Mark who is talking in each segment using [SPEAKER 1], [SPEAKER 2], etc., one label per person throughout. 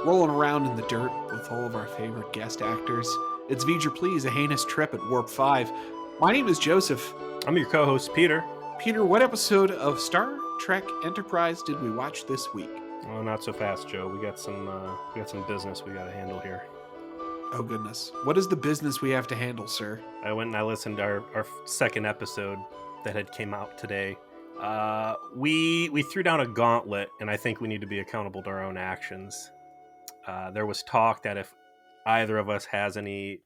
[SPEAKER 1] rolling around in the dirt with all of our favorite guest actors. It's V'ger Please, a heinous trip at Warp 5. My name is Joseph.
[SPEAKER 2] I'm your co-host, Peter.
[SPEAKER 1] Peter, what episode of Star Trek Enterprise did we watch this week?
[SPEAKER 2] Oh, not so fast, Joe. We got some business we got to handle here.
[SPEAKER 1] Oh, goodness. What is the business we have to handle, sir?
[SPEAKER 2] I went and I listened to our second episode that had came out today. We threw down a gauntlet, and I think we need to be accountable to our own actions. There was talk that if either of us has any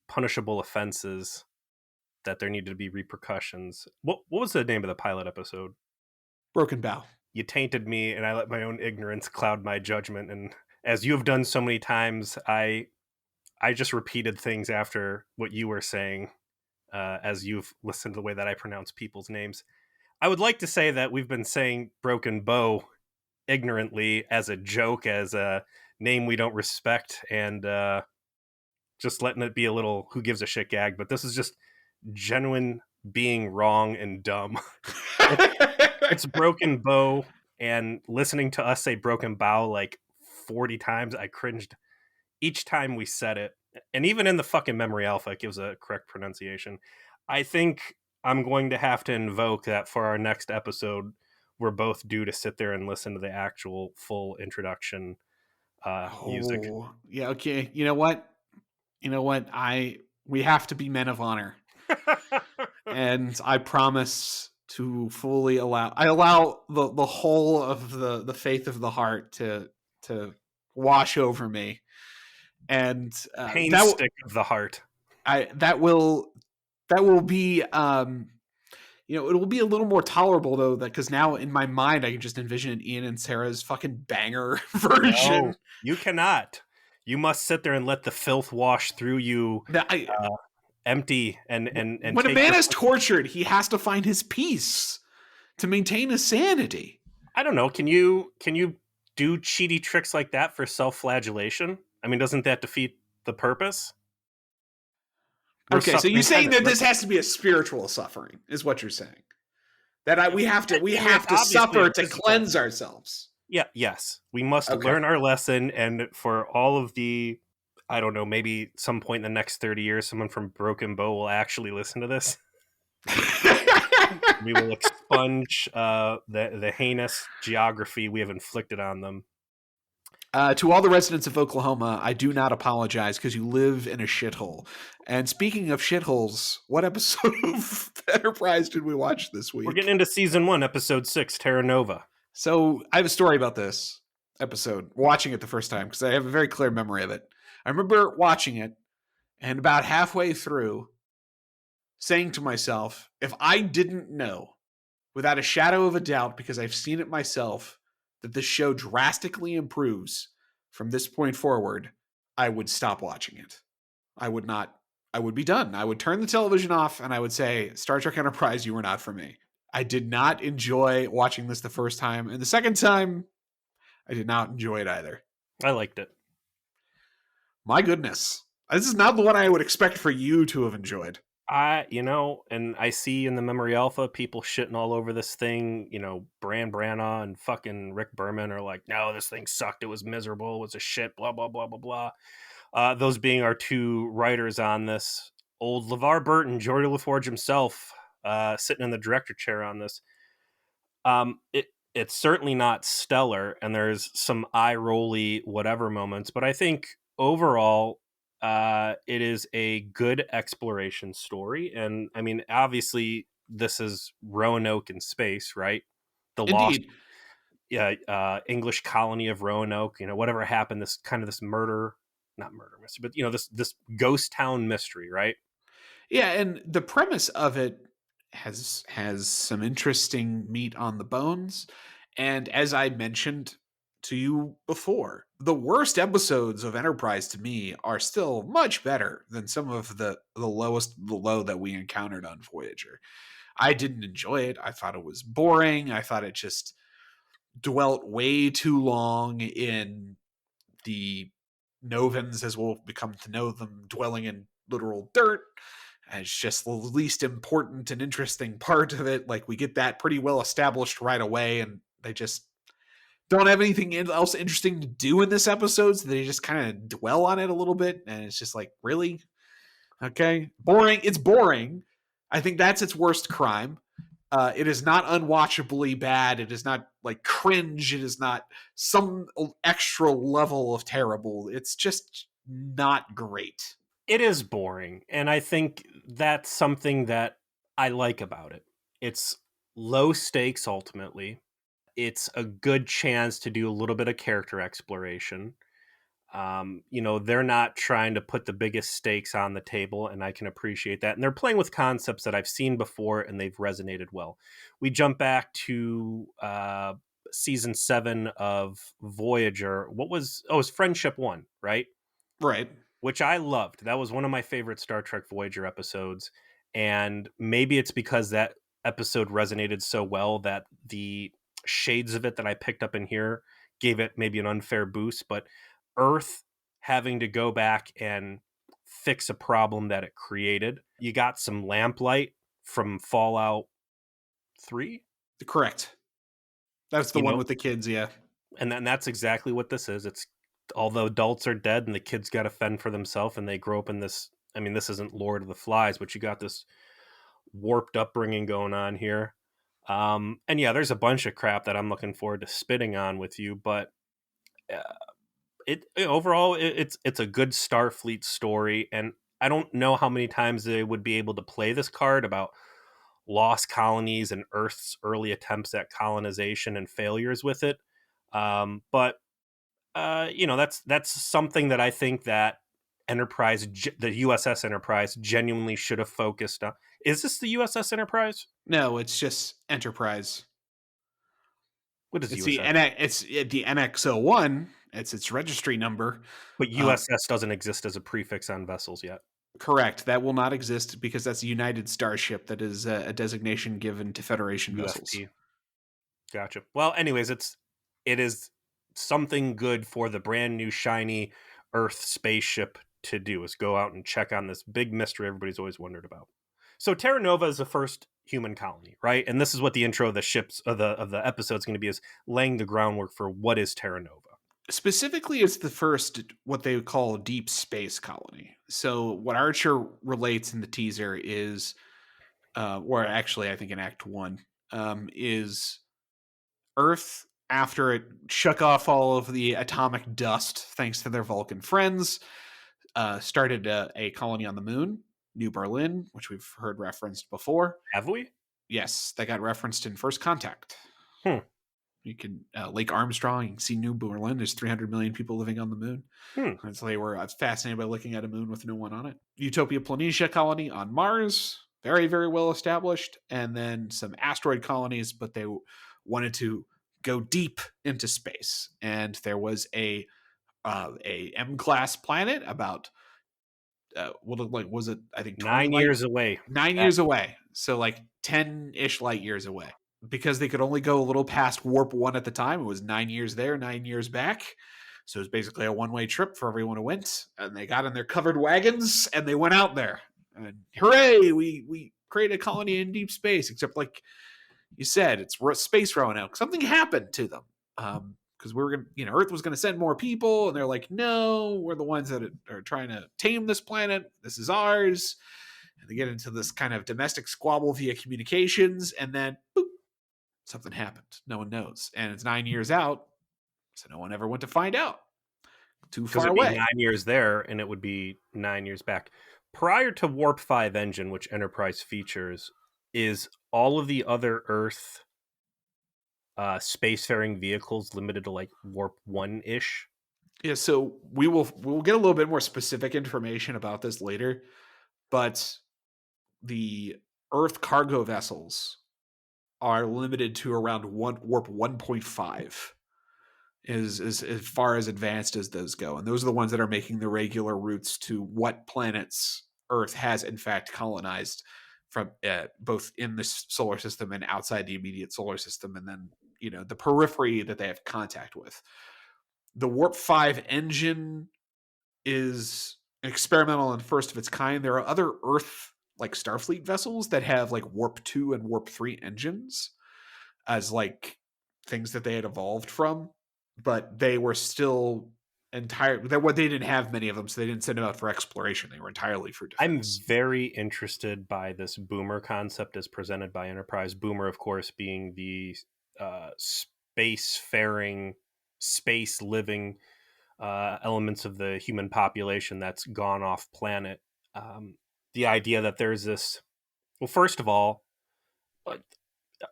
[SPEAKER 2] punishable offenses, that there needed to be repercussions. What was the name of the pilot episode?
[SPEAKER 1] Broken Bow.
[SPEAKER 2] You tainted me, and I let my own ignorance cloud my judgment. And as you have done so many times, I just repeated things after what you were saying, as you've listened to the way that I pronounce people's names. I would like to say that we've been saying Broken Bow ignorantly as a joke, as a name we don't respect, and just letting it be a little who gives a shit gag. But this is just genuine being wrong and dumb. It's Broken Bow, and listening to us say Broken Bow like 40 times, I cringed each time we said it. And even in the fucking Memory Alpha, it gives a correct pronunciation. I think I'm going to have to invoke that for our next episode. We're both due to sit there and listen to the actual full introduction music.
[SPEAKER 1] Yeah, okay. You know what? We have to be men of honor. And I promise to fully allow the whole of the faith of the heart to wash over me. And
[SPEAKER 2] pain stick of the heart.
[SPEAKER 1] That will be it will be a little more tolerable though, because now in my mind I can just envision Ian and Sarah's fucking banger version.
[SPEAKER 2] No, you cannot. You must sit there and let the filth wash through you. Empty and
[SPEAKER 1] when a man is tortured, he has to find his peace to maintain his sanity.
[SPEAKER 2] I don't know. Can you do cheaty tricks like that for self-flagellation? I mean, doesn't that defeat the purpose?
[SPEAKER 1] Okay, so you're saying that this has to be a spiritual suffering, is what you're saying. That we have to suffer to cleanse ourselves.
[SPEAKER 2] Yeah, yes. We must learn our lesson, and for all of the, I don't know, maybe some point in the next 30 years, someone from Broken Bow will actually listen to this. We will expunge the heinous geography we have inflicted on them.
[SPEAKER 1] To all the residents of Oklahoma, I do not apologize because you live in a shithole. And speaking of shitholes, what episode of Enterprise did we watch this week?
[SPEAKER 2] We're getting into season 1, episode 6, Terra Nova.
[SPEAKER 1] So I have a story about this episode, watching it the first time, because I have a very clear memory of it. I remember watching it, and about halfway through, saying to myself, if I didn't know, without a shadow of a doubt, because I've seen it myself, that this show drastically improves from this point forward, I would stop watching it. I would be done. I would turn the television off, and I would say, Star Trek Enterprise, you were not for me. I did not enjoy watching this the first time, and the second time, I did not enjoy it either.
[SPEAKER 2] I liked it.
[SPEAKER 1] My goodness. This is not the one I would expect for you to have enjoyed.
[SPEAKER 2] And I see in the Memory Alpha people shitting all over this thing. Bran Branagh and fucking Rick Berman are like, no, this thing sucked. It was miserable. It was a shit, blah, blah, blah, blah, blah. Those being our two writers on this. Old LeVar Burton, Geordie LaForge himself, sitting in the director chair on this. It's certainly not stellar, and there's some eye-rolly whatever moments, but I think overall, it is a good exploration story. And I mean, obviously this is Roanoke in space, right? The lost English colony of Roanoke, whatever happened, this not murder mystery, but this ghost town mystery, right?
[SPEAKER 1] Yeah. And the premise of it has some interesting meat on the bones. And as I mentioned to you before, the worst episodes of Enterprise to me are still much better than some of the low that we encountered on Voyager. I didn't enjoy it. I thought it was boring. I thought it just dwelt way too long in the Novans, as we'll become to know them, dwelling in literal dirt. It's just the least important and interesting part of it. Like, we get that pretty well established right away, and they just don't have anything else interesting to do in this episode, so they just kind of dwell on it a little bit, and it's just like, really? Okay. Boring. It's boring. I think that's its worst crime. It is not unwatchably bad. It is not like cringe. It is not some extra level of terrible. It's just not great.
[SPEAKER 2] It is boring, and I think that's something that I like about it. It's low stakes ultimately. It's a good chance to do a little bit of character exploration. They're not trying to put the biggest stakes on the table, and I can appreciate that. And they're playing with concepts that I've seen before, and they've resonated well. We jump back to season 7 of Voyager. It was Friendship 1, right?
[SPEAKER 1] Right.
[SPEAKER 2] Which I loved. That was one of my favorite Star Trek Voyager episodes. And maybe it's because that episode resonated so well that the shades of it that I picked up in here gave it maybe an unfair boost. But Earth having to go back and fix a problem that it created. You got some lamplight from Fallout 3.
[SPEAKER 1] Correct. That's the one with the kids, yeah.
[SPEAKER 2] And that's exactly what this is. It's all the adults are dead and the kids got to fend for themselves, and they grow up in this. I mean, this isn't Lord of the Flies, but you got this warped upbringing going on here. And yeah, there's a bunch of crap that I'm looking forward to spitting on with you, but overall it's a good Starfleet story, and I don't know how many times they would be able to play this card about lost colonies and Earth's early attempts at colonization and failures with it. But that's something that I think that Enterprise, the USS Enterprise, genuinely should have focused on. Is this the USS Enterprise?
[SPEAKER 1] No, it's just Enterprise.
[SPEAKER 2] What is
[SPEAKER 1] it's
[SPEAKER 2] USS?
[SPEAKER 1] It's the NX-01. It's its registry number.
[SPEAKER 2] But USS doesn't exist as a prefix on vessels yet.
[SPEAKER 1] Correct. That will not exist because that's a United Starship. That is a designation given to Federation vessels.
[SPEAKER 2] Gotcha. Well, anyways, it is something good for the brand new shiny Earth spaceship to do, is go out and check on this big mystery everybody's always wondered about. So Terra Nova is the first human colony, right? And this is what the intro of the episode is going to be, is laying the groundwork for what is Terra Nova.
[SPEAKER 1] Specifically, it's the first what they would call deep space colony. So what Archer relates in the teaser is, or actually I think in Act 1, is Earth, after it shook off all of the atomic dust thanks to their Vulcan friends, started a colony on the moon, New Berlin, which we've heard referenced before.
[SPEAKER 2] Have we?
[SPEAKER 1] Yes, that got referenced in First Contact. You can Lake Armstrong. You can see New Berlin. There's 300 million people living on the moon. And so they were fascinated by looking at a moon with no one on it. Utopia Planitia colony on Mars, very, very well established. And then some asteroid colonies, but they wanted to go deep into space. And there was a M-class planet about was it, I think
[SPEAKER 2] 9 years away.
[SPEAKER 1] 9 years away. So like 10-ish light years away. Because they could only go a little past warp 1 at the time. It was 9 years there, 9 years back. So it was basically a one-way trip for everyone who went. And they got in their covered wagons and they went out there. And hooray, we created a colony in deep space. Except like you said, it's space Roanoke. Something happened to them. Because we were going to, Earth was going to send more people. And they're like, no, we're the ones that are trying to tame this planet. This is ours. And they get into this kind of domestic squabble via communications. And then, boop, something happened. No one knows. And it's 9 years out, so no one ever went to find out. Too far away.
[SPEAKER 2] 9 years there, and it would be 9 years back. Prior to Warp 5 engine, which Enterprise features, is all of the other Earth spacefaring vehicles limited to like Warp 1-ish?
[SPEAKER 1] Yeah, so we'll get a little bit more specific information about this later, but the Earth cargo vessels are limited to around warp 1.5 is as far as advanced as those go. And those are the ones that are making the regular routes to what planets Earth has in fact colonized from both in the solar system and outside the immediate solar system. And then, the periphery that they have contact with. The Warp 5 engine is experimental and first of its kind. There are other Earth like Starfleet vessels that have like Warp 2 and Warp 3 engines as like things that they had evolved from. but they were still they didn't have many of them, so they didn't send them out for exploration. They were entirely for
[SPEAKER 2] I'm
[SPEAKER 1] defense.
[SPEAKER 2] very interested by this boomer concept as presented by Enterprise. Boomer, of course, being the space-faring, space-living elements of the human population that's gone off planet. The idea that there's this, well, first of all,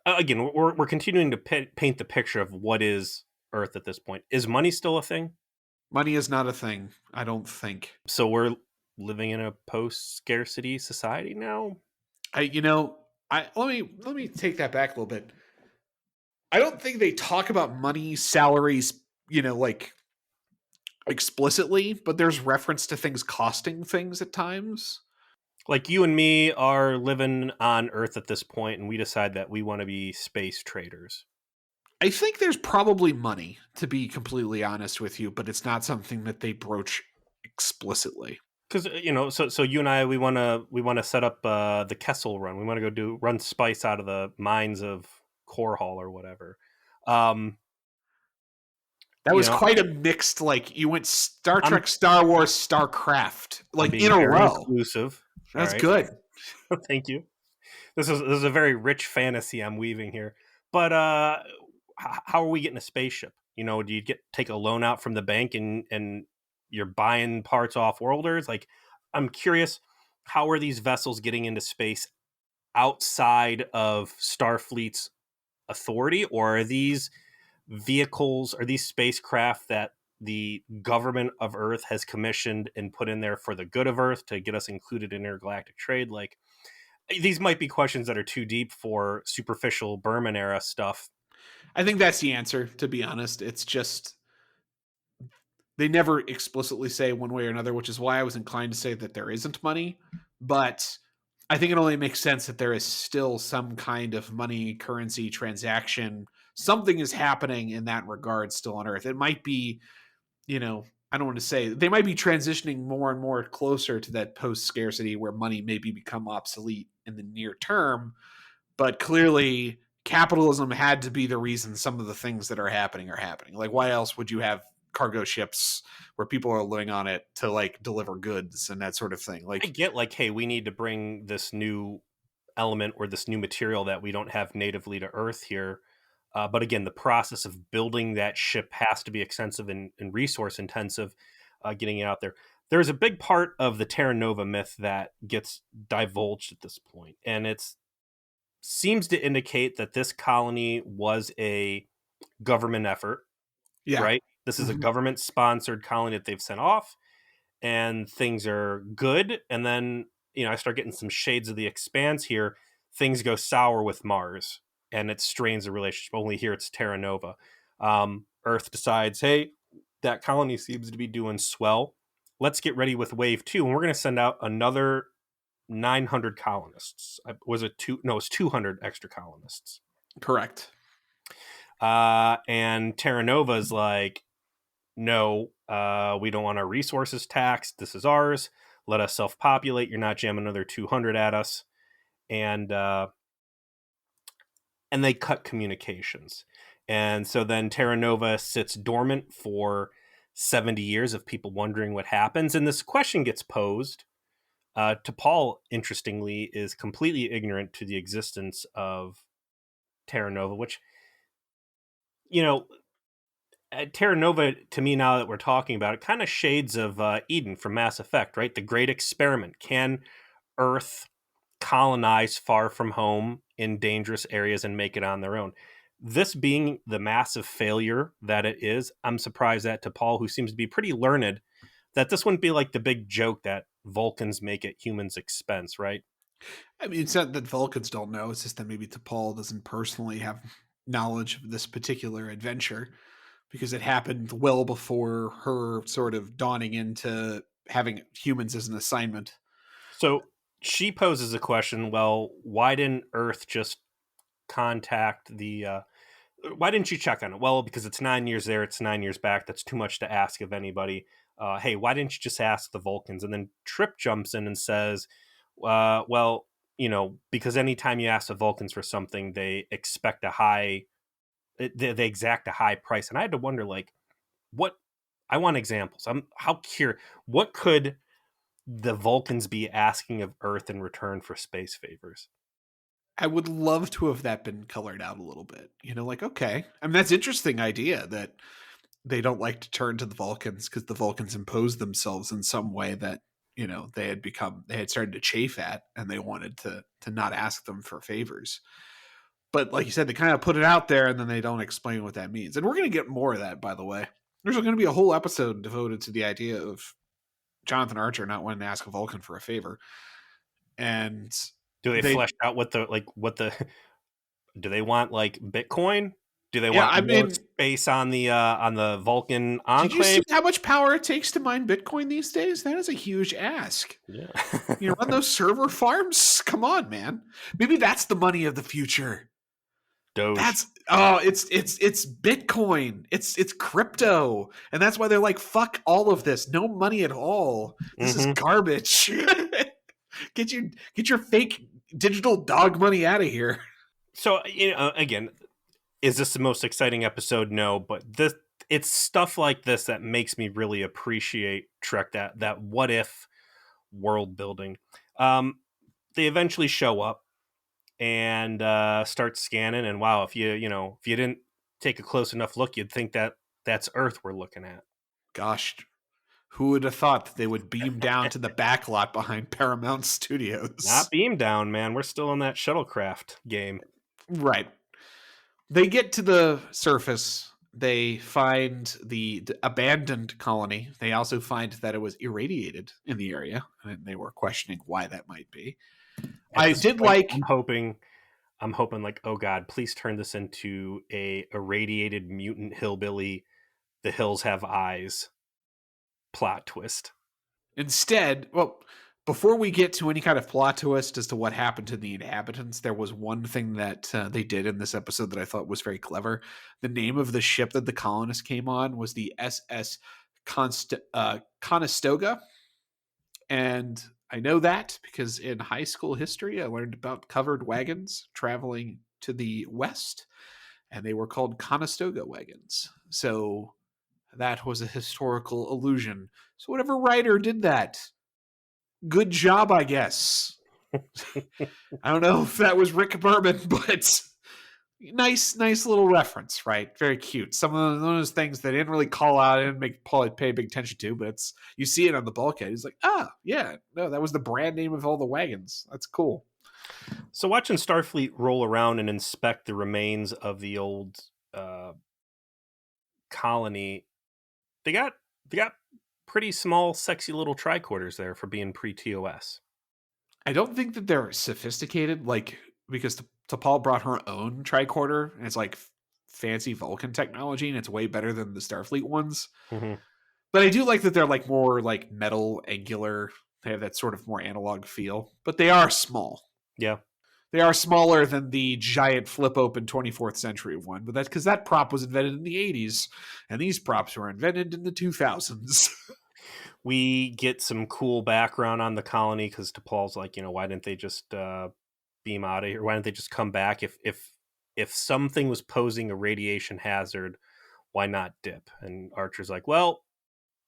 [SPEAKER 2] again, we're continuing to paint the picture of what is Earth at this point. Is money still a thing?
[SPEAKER 1] Money is not a thing, I don't think.
[SPEAKER 2] So we're living in a post-scarcity society now.
[SPEAKER 1] Let me take that back a little bit. I don't think they talk about money, salaries, like explicitly, but there's reference to things costing things at times.
[SPEAKER 2] Like you and me are living on Earth at this point, and we decide that we want to be space traders.
[SPEAKER 1] I think there's probably money, to be completely honest with you, but it's not something that they broach explicitly.
[SPEAKER 2] Because so you and I, we want to set up the Kessel Run. We want to go run spice out of the mines of Core Hall or whatever.
[SPEAKER 1] That was quite a mixed, like, you went Star Trek, Star Wars, StarCraft, like
[SPEAKER 2] in
[SPEAKER 1] a row.
[SPEAKER 2] Inclusive.
[SPEAKER 1] That's good.
[SPEAKER 2] Thank you. This is a very rich fantasy I'm weaving here. But how are we getting a spaceship? Do you take a loan out from the bank and you're buying parts off worlders? Like, I'm curious, how are these vessels getting into space outside of Starfleet's authority, or are these vehicles, are these spacecraft that the government of Earth has commissioned and put in there for the good of Earth to get us included in intergalactic trade? Like, these might be questions that are too deep for superficial Berman era stuff.
[SPEAKER 1] I think that's the answer, to be honest. It's just they never explicitly say one way or another, which is why I was inclined to say that there isn't money. But I think it only makes sense that there is still some kind of money, currency, transaction. Something is happening in that regard still on Earth. It might be, I don't want to say, they might be transitioning more and more closer to that post-scarcity where money maybe become obsolete in the near term. But clearly, capitalism had to be the reason some of the things that are happening are happening. Like, why else would you have cargo ships where people are living on it to like deliver goods and that sort of thing? Like,
[SPEAKER 2] I get like, hey, we need to bring this new element or this new material that we don't have natively to Earth here. But again, the process of building that ship has to be extensive and resource intensive, getting it out there. There's a big part of the Terra Nova myth that gets divulged at this point, and it seems to indicate that this colony was a government effort, right? This is a government-sponsored colony that they've sent off, and things are good. And then, I start getting some shades of the Expanse here. Things go sour with Mars, and it strains the relationship. Only here it's Terra Nova. Earth decides, hey, that colony seems to be doing swell. Let's get ready with Wave 2, and we're going to send out another 900 colonists. Was it two? No, it's 200 extra colonists.
[SPEAKER 1] Correct.
[SPEAKER 2] And Terra Nova is like, no, we don't want our resources taxed. This is ours. Let us self-populate. You're not jamming another 200 at us. And they cut communications. And so then Terra Nova sits dormant for 70 years of people wondering what happens. And this question gets posed. T'Pol, interestingly, is completely ignorant to the existence of Terra Nova, which, Terra Nova, to me, now that we're talking about it, kind of shades of Eden from Mass Effect, right? The great experiment. Can Earth colonize far from home in dangerous areas and make it on their own? This being the massive failure that it is, I'm surprised that T'Pol, who seems to be pretty learned, that this wouldn't be like the big joke that Vulcans make at humans' expense, right?
[SPEAKER 1] I mean, it's not that Vulcans don't know. It's just that maybe T'Pol doesn't personally have knowledge of this particular adventure because it happened well before her sort of dawning into having humans as an assignment.
[SPEAKER 2] So she poses a question, well, why didn't Earth just contact the... why didn't you check on it? Well, because it's 9 years there, it's 9 years back. That's too much to ask of anybody. Hey, why didn't you just ask the Vulcans? And then Trip jumps in and says, well, because anytime you ask the Vulcans for something, they expect a high they exact a high price, and I had to wonder, like, what I want examples. I'm how curious. What could the Vulcans be asking of Earth in return for space favors?
[SPEAKER 1] I would love to have that been colored out a little bit. Like, okay. I mean, that's an interesting idea that they don't like to turn to the Vulcans because the Vulcans imposed themselves in some way that, they had started to chafe at, and they wanted to not ask them for favors. But like you said, they kind of put it out there and then they don't explain what that means. And we're going to get more of that, by the way. There's going to be a whole episode devoted to the idea of Jonathan Archer not wanting to ask a Vulcan for a favor. And
[SPEAKER 2] Do they flesh out what the do they want, like, Bitcoin? Do they
[SPEAKER 1] yeah,
[SPEAKER 2] want
[SPEAKER 1] I
[SPEAKER 2] more
[SPEAKER 1] mean,
[SPEAKER 2] space on the Vulcan
[SPEAKER 1] did you see
[SPEAKER 2] enclave?
[SPEAKER 1] how much power it takes to mine Bitcoin these days? That is a huge ask.
[SPEAKER 2] Yeah.
[SPEAKER 1] Run those server farms? Come on, man. Maybe that's the money of the future.
[SPEAKER 2] Doge.
[SPEAKER 1] It's Bitcoin. It's crypto. And that's why they're like, fuck all of this. No money at all. This is garbage. Get your fake digital dog money out of here.
[SPEAKER 2] So, again, is this the most exciting episode? No, but it's stuff like this that makes me really appreciate Trek, that what if world building. They eventually show up and start scanning, and wow, if you didn't take a close enough look, you'd think that that's Earth we're looking at.
[SPEAKER 1] Gosh, who would have thought that they would beam down to the backlot behind Paramount Studios?
[SPEAKER 2] Not beam down, man. We're still in that shuttlecraft game.
[SPEAKER 1] Right. They get to the surface. They find the abandoned colony. They also find that it was irradiated in the area, and they were questioning why that might be. I'm hoping
[SPEAKER 2] like, oh God, please turn this into a irradiated mutant hillbilly. The hills have eyes. Plot twist.
[SPEAKER 1] Instead, well, before we get to any kind of plot twist as to what happened to the inhabitants, there was one thing that they did in this episode that I thought was very clever. The name of the ship that the colonists came on was the SS Conestoga. And I know that because in high school history, I learned about covered wagons traveling to the west, and they were called Conestoga wagons. So that was a historical allusion. So whatever writer did that, good job, I guess. I don't know if that was Rick Berman, but nice little reference, right? Very cute. Some of those things they didn't really call out and pay big attention to, but you see it on the bulkhead. He's like, yeah, no, that was the brand name of all the wagons. That's cool.
[SPEAKER 2] So watching Starfleet roll around and inspect the remains of the old colony, they got pretty small, sexy little tricorders there for being pre-TOS.
[SPEAKER 1] I don't think that they're sophisticated, like, because T'Pol brought her own tricorder, and it's like fancy Vulcan technology, and it's way better than the Starfleet ones.
[SPEAKER 2] Mm-hmm.
[SPEAKER 1] But I do like that they're like more like metal, angular. They have that sort of more analog feel, but they are small.
[SPEAKER 2] Yeah.
[SPEAKER 1] They are smaller than the giant flip open 24th century one, but that's because that prop was invented in the 80s, and these props were invented in the 2000s.
[SPEAKER 2] We get some cool background on the colony because T'Pol's like, why didn't they just beam out of here? Why didn't they just come back? If something was posing a radiation hazard, why not dip? And Archer's like, well,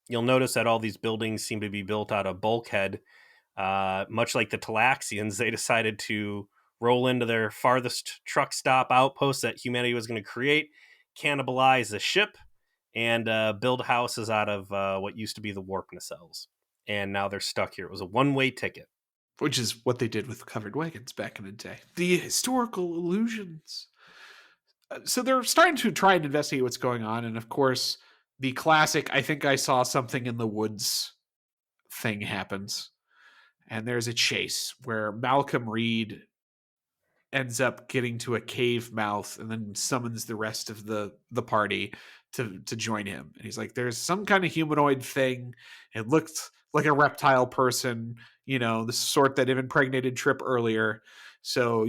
[SPEAKER 2] you'll notice that all these buildings seem to be built out of bulkhead. Much like the Talaxians, they decided to roll into their farthest truck stop outpost that humanity was going to create, cannibalize the ship, and build houses out of what used to be the warp nacelles. And now they're stuck here. It was a one-way ticket.
[SPEAKER 1] Which is what they did with covered wagons back in the day. The historical illusions. So they're starting to try and investigate what's going on. And of course, the classic, I think I saw something in the woods thing happens. And there's a chase where Malcolm Reed ends up getting to a cave mouth and then summons the rest of the party to join him. And he's like, there's some kind of humanoid thing. It looked like a reptile person, the sort that had impregnated Trip earlier. So,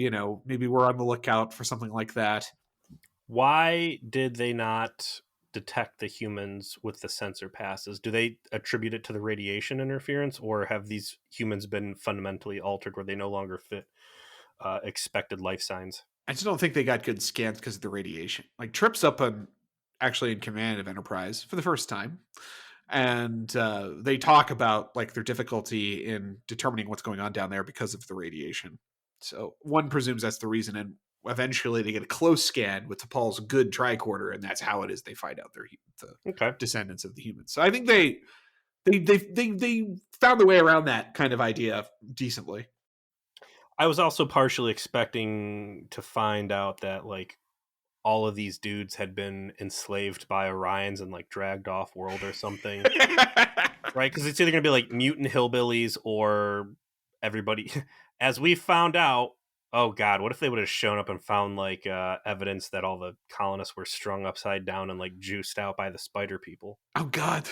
[SPEAKER 1] maybe we're on the lookout for something like that.
[SPEAKER 2] Why did they not detect the humans with the sensor passes? Do they attribute it to the radiation interference, or have these humans been fundamentally altered where they no longer fit expected life signs?
[SPEAKER 1] I just don't think they got good scans because of the radiation. Like Trip's up on actually in command of Enterprise for the first time, and they talk about like their difficulty in determining what's going on down there because of the radiation. So one presumes that's the reason, and eventually they get a close scan with T'Pol's good tricorder, and that's how it is they find out they're the descendants of the humans. So I think they found their way around that kind of idea decently.
[SPEAKER 2] I was also partially expecting to find out that like all of these dudes had been enslaved by Orions and like dragged off world or something. Right? Because it's either going to be like mutant hillbillies or everybody. As we found out, oh God, what if they would have shown up and found like evidence that all the colonists were strung upside down and like juiced out by the spider people?
[SPEAKER 1] Oh God,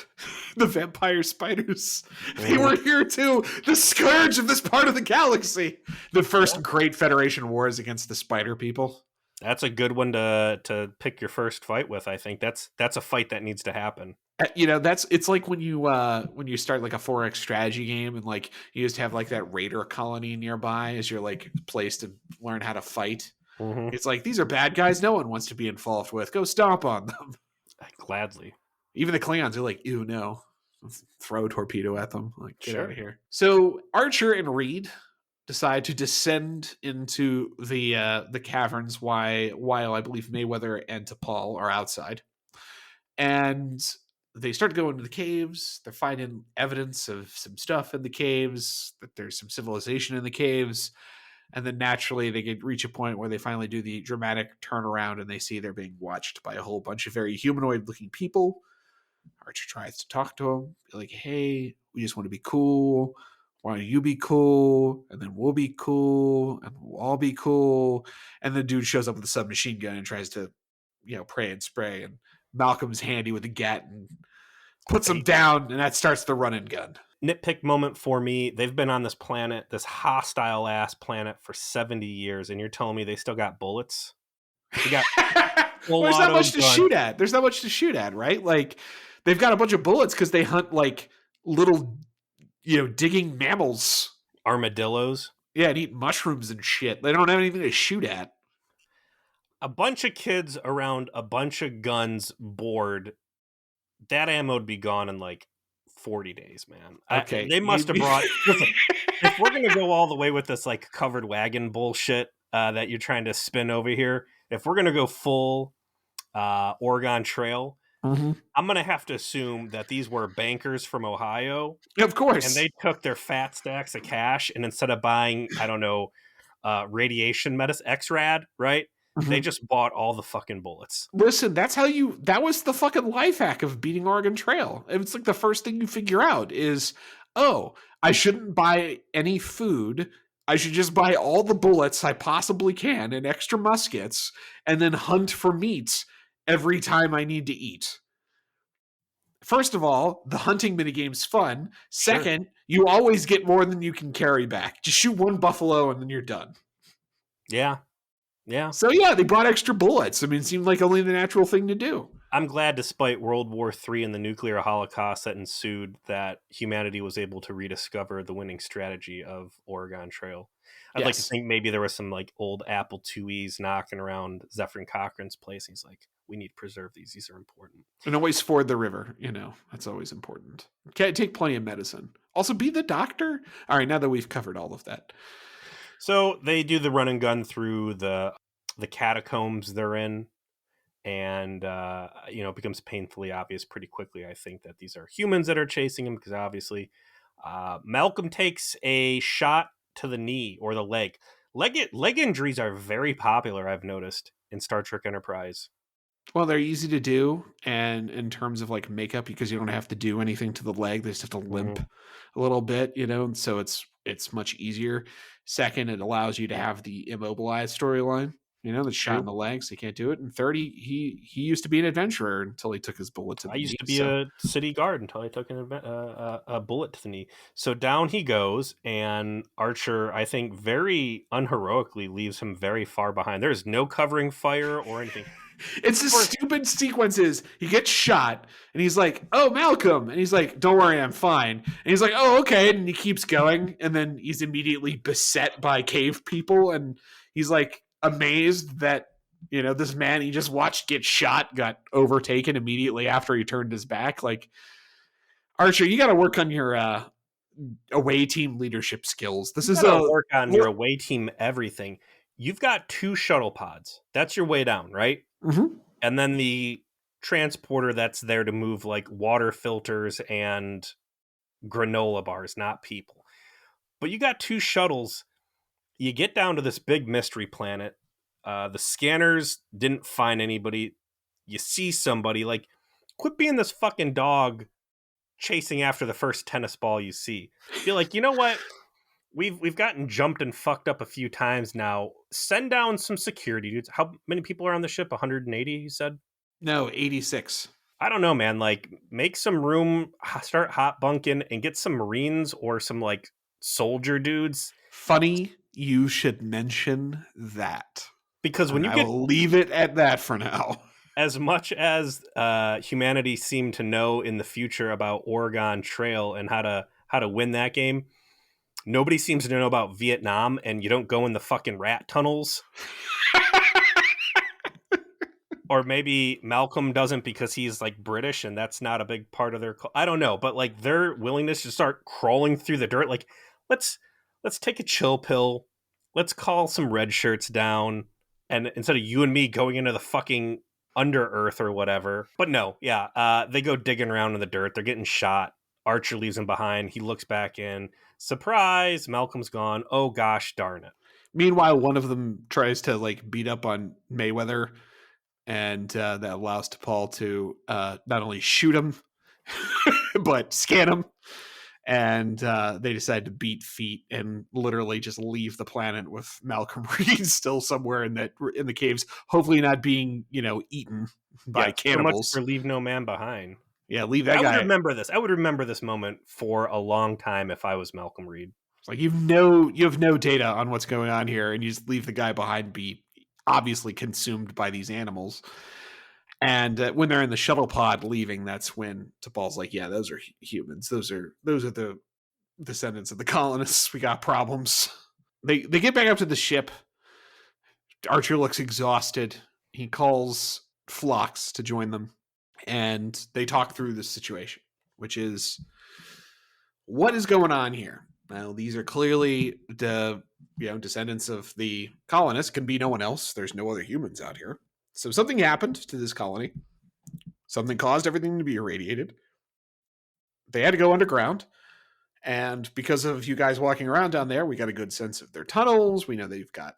[SPEAKER 1] the vampire spiders. They were here too. The scourge of this part of the galaxy. The first great Federation wars against the spider people.
[SPEAKER 2] That's a good one to pick your first fight with. I think that's a fight that needs to happen.
[SPEAKER 1] It's like when you start like a 4X strategy game and like you just have like that raider colony nearby as your like place to learn how to fight.
[SPEAKER 2] Mm-hmm.
[SPEAKER 1] It's like these are bad guys no one wants to be involved with. Go stomp on them.
[SPEAKER 2] Gladly.
[SPEAKER 1] Even the Klingons are like, ew, no. Throw a torpedo at them. Like, get out of here.
[SPEAKER 2] Sure.
[SPEAKER 1] So Archer and Reed decide to descend into the caverns while I believe Mayweather and T'Pol are outside. And they start to go into the caves. They're finding evidence of some stuff in the caves, that there's some civilization in the caves. And then naturally they reach a point where they finally do the dramatic turnaround and they see they're being watched by a whole bunch of very humanoid looking people. Archer tries to talk to them, be like, hey, we just want to be cool. Why don't you be cool? And then we'll be cool. And we'll all be cool. And the dude shows up with a submachine gun and tries to, pray and spray. And Malcolm's handy with the gat and puts him down. And that starts the run and gun.
[SPEAKER 2] Nitpick moment for me. They've been on this planet, this hostile ass planet for 70 years. And you're telling me they still got bullets? They got
[SPEAKER 1] there's not much to shoot at. There's not much to shoot at, right? Like they've got a bunch of bullets because they hunt like little, digging mammals,
[SPEAKER 2] armadillos.
[SPEAKER 1] Yeah, and eat mushrooms and shit. They don't have anything to shoot at.
[SPEAKER 2] A bunch of kids around a bunch of guns bored. That ammo would be gone in like 40 days, man.
[SPEAKER 1] Okay,
[SPEAKER 2] they must have brought. Listen, if we're gonna go all the way with this like covered wagon bullshit that you're trying to spin over here, if we're gonna go full Oregon Trail,
[SPEAKER 1] mm-hmm.
[SPEAKER 2] I'm going to have to assume that these were bankers from Ohio.
[SPEAKER 1] Of course.
[SPEAKER 2] And they took their fat stacks of cash and instead of buying, I don't know, radiation medicine, X-Rad, right? Mm-hmm. They just bought all the fucking bullets.
[SPEAKER 1] Listen, that was the fucking life hack of beating Oregon Trail. It's like the first thing you figure out is, I shouldn't buy any food. I should just buy all the bullets I possibly can and extra muskets and then hunt for meat every time I need to eat. First of all, the hunting minigame's fun. Second, sure. You always get more than you can carry back. Just shoot one buffalo and then you're done.
[SPEAKER 2] Yeah.
[SPEAKER 1] So yeah, they brought extra bullets. I mean, it seemed like only the natural thing to do.
[SPEAKER 2] I'm glad despite World War III and the nuclear holocaust that ensued that humanity was able to rediscover the winning strategy of Oregon Trail. I'd like to think maybe there was some like old Apple IIes knocking around Zephyrin Cochrane's place. He's like, we need to preserve these. These are important.
[SPEAKER 1] And always ford the river. That's always important. Okay, take plenty of medicine. Also, be the doctor. All right, now that we've covered all of that.
[SPEAKER 2] So they do the run and gun through the catacombs they're in. And, it becomes painfully obvious pretty quickly, I think, that these are humans that are chasing him because obviously Malcolm takes a shot to the knee or the leg. Leg injuries are very popular, I've noticed, in Star Trek Enterprise.
[SPEAKER 1] Well, they're easy to do, and in terms of like makeup, because you don't have to do anything to the leg, they just have to limp a little bit, so it's much easier. Second, it allows you to have the immobilized storyline, the shot in the leg, so you can't do it. And 30, he used to be an adventurer until he took his bullet to the knee.
[SPEAKER 2] I used to be a city guard until I took a bullet to the knee. So down he goes, and Archer, I think, very unheroically leaves him very far behind. There's no covering fire or anything.
[SPEAKER 1] It's the stupid sequences. He gets shot, and he's like, "Oh, Malcolm," and he's like, "Don't worry, I'm fine." And he's like, "Oh, okay," and he keeps going, and then he's immediately beset by cave people, and he's like, amazed that, this man he just watched get shot got overtaken immediately after he turned his back. Like, Archer, you got to work on your away team leadership skills. This
[SPEAKER 2] You
[SPEAKER 1] is
[SPEAKER 2] gotta work on your away team everything. You've got 2 shuttle pods. That's your way down, right?
[SPEAKER 1] Mhm.
[SPEAKER 2] And then the transporter that's there to move like water filters and granola bars, not people. But you got 2 shuttles. You get down to this big mystery planet. The scanners didn't find anybody. You see somebody. Like, quit being this fucking dog chasing after the first tennis ball you see. Be like, you know what? We've gotten jumped and fucked up a few times now. Send down some security dudes. How many people are on the ship? 180, you said?
[SPEAKER 1] No, 86.
[SPEAKER 2] I don't know, man. Like, make some room, start hot bunking, and get some Marines or some like soldier dudes.
[SPEAKER 1] Funny you should mention that.
[SPEAKER 2] Because when
[SPEAKER 1] And
[SPEAKER 2] you
[SPEAKER 1] I
[SPEAKER 2] get
[SPEAKER 1] will leave it at that for now.
[SPEAKER 2] as much as humanity seemed to know in the future about Oregon Trail and how to win that game, nobody seems to know about Vietnam, and you don't go in the fucking rat tunnels. Or maybe Malcolm doesn't because he's like British and that's not a big part of their I don't know, but like their willingness to start crawling through the dirt, like let's take a chill pill. Let's call some red shirts down, and instead of you and me going into the fucking under earth or whatever. But no, yeah, they go digging around in the dirt. They're getting shot. Archer leaves him behind. He looks back in. Surprise, Malcolm's gone. Oh gosh, darn it.
[SPEAKER 1] Meanwhile, one of them tries to like beat up on Mayweather, and that allows T'Pol to not only shoot him but scan him. And they decide to beat feet and literally just leave the planet with Malcolm Reed still somewhere in the caves, hopefully not being eaten by cannibals.
[SPEAKER 2] So much for Leave No Man Behind.
[SPEAKER 1] Yeah, leave that
[SPEAKER 2] I
[SPEAKER 1] guy.
[SPEAKER 2] would remember this. I would remember this moment for a long time if I was Malcolm Reed.
[SPEAKER 1] Like you have no data on what's going on here, and you just leave the guy behind, be obviously consumed by these animals. And when they're in the shuttle pod leaving, that's when T'Pol's like, "Yeah, those are humans. Those are the descendants of the colonists. We got problems." They get back up to the ship. Archer looks exhausted. He calls Phlox to join them, and they talk through the situation, which is what is going on here. Well, these are clearly the descendants of the colonists. Can be no one else. There's no other humans out here. So something happened to this colony. Something caused everything to be irradiated. They had to go underground. And because of you guys walking around down there, we got a good sense of their tunnels. We know they've got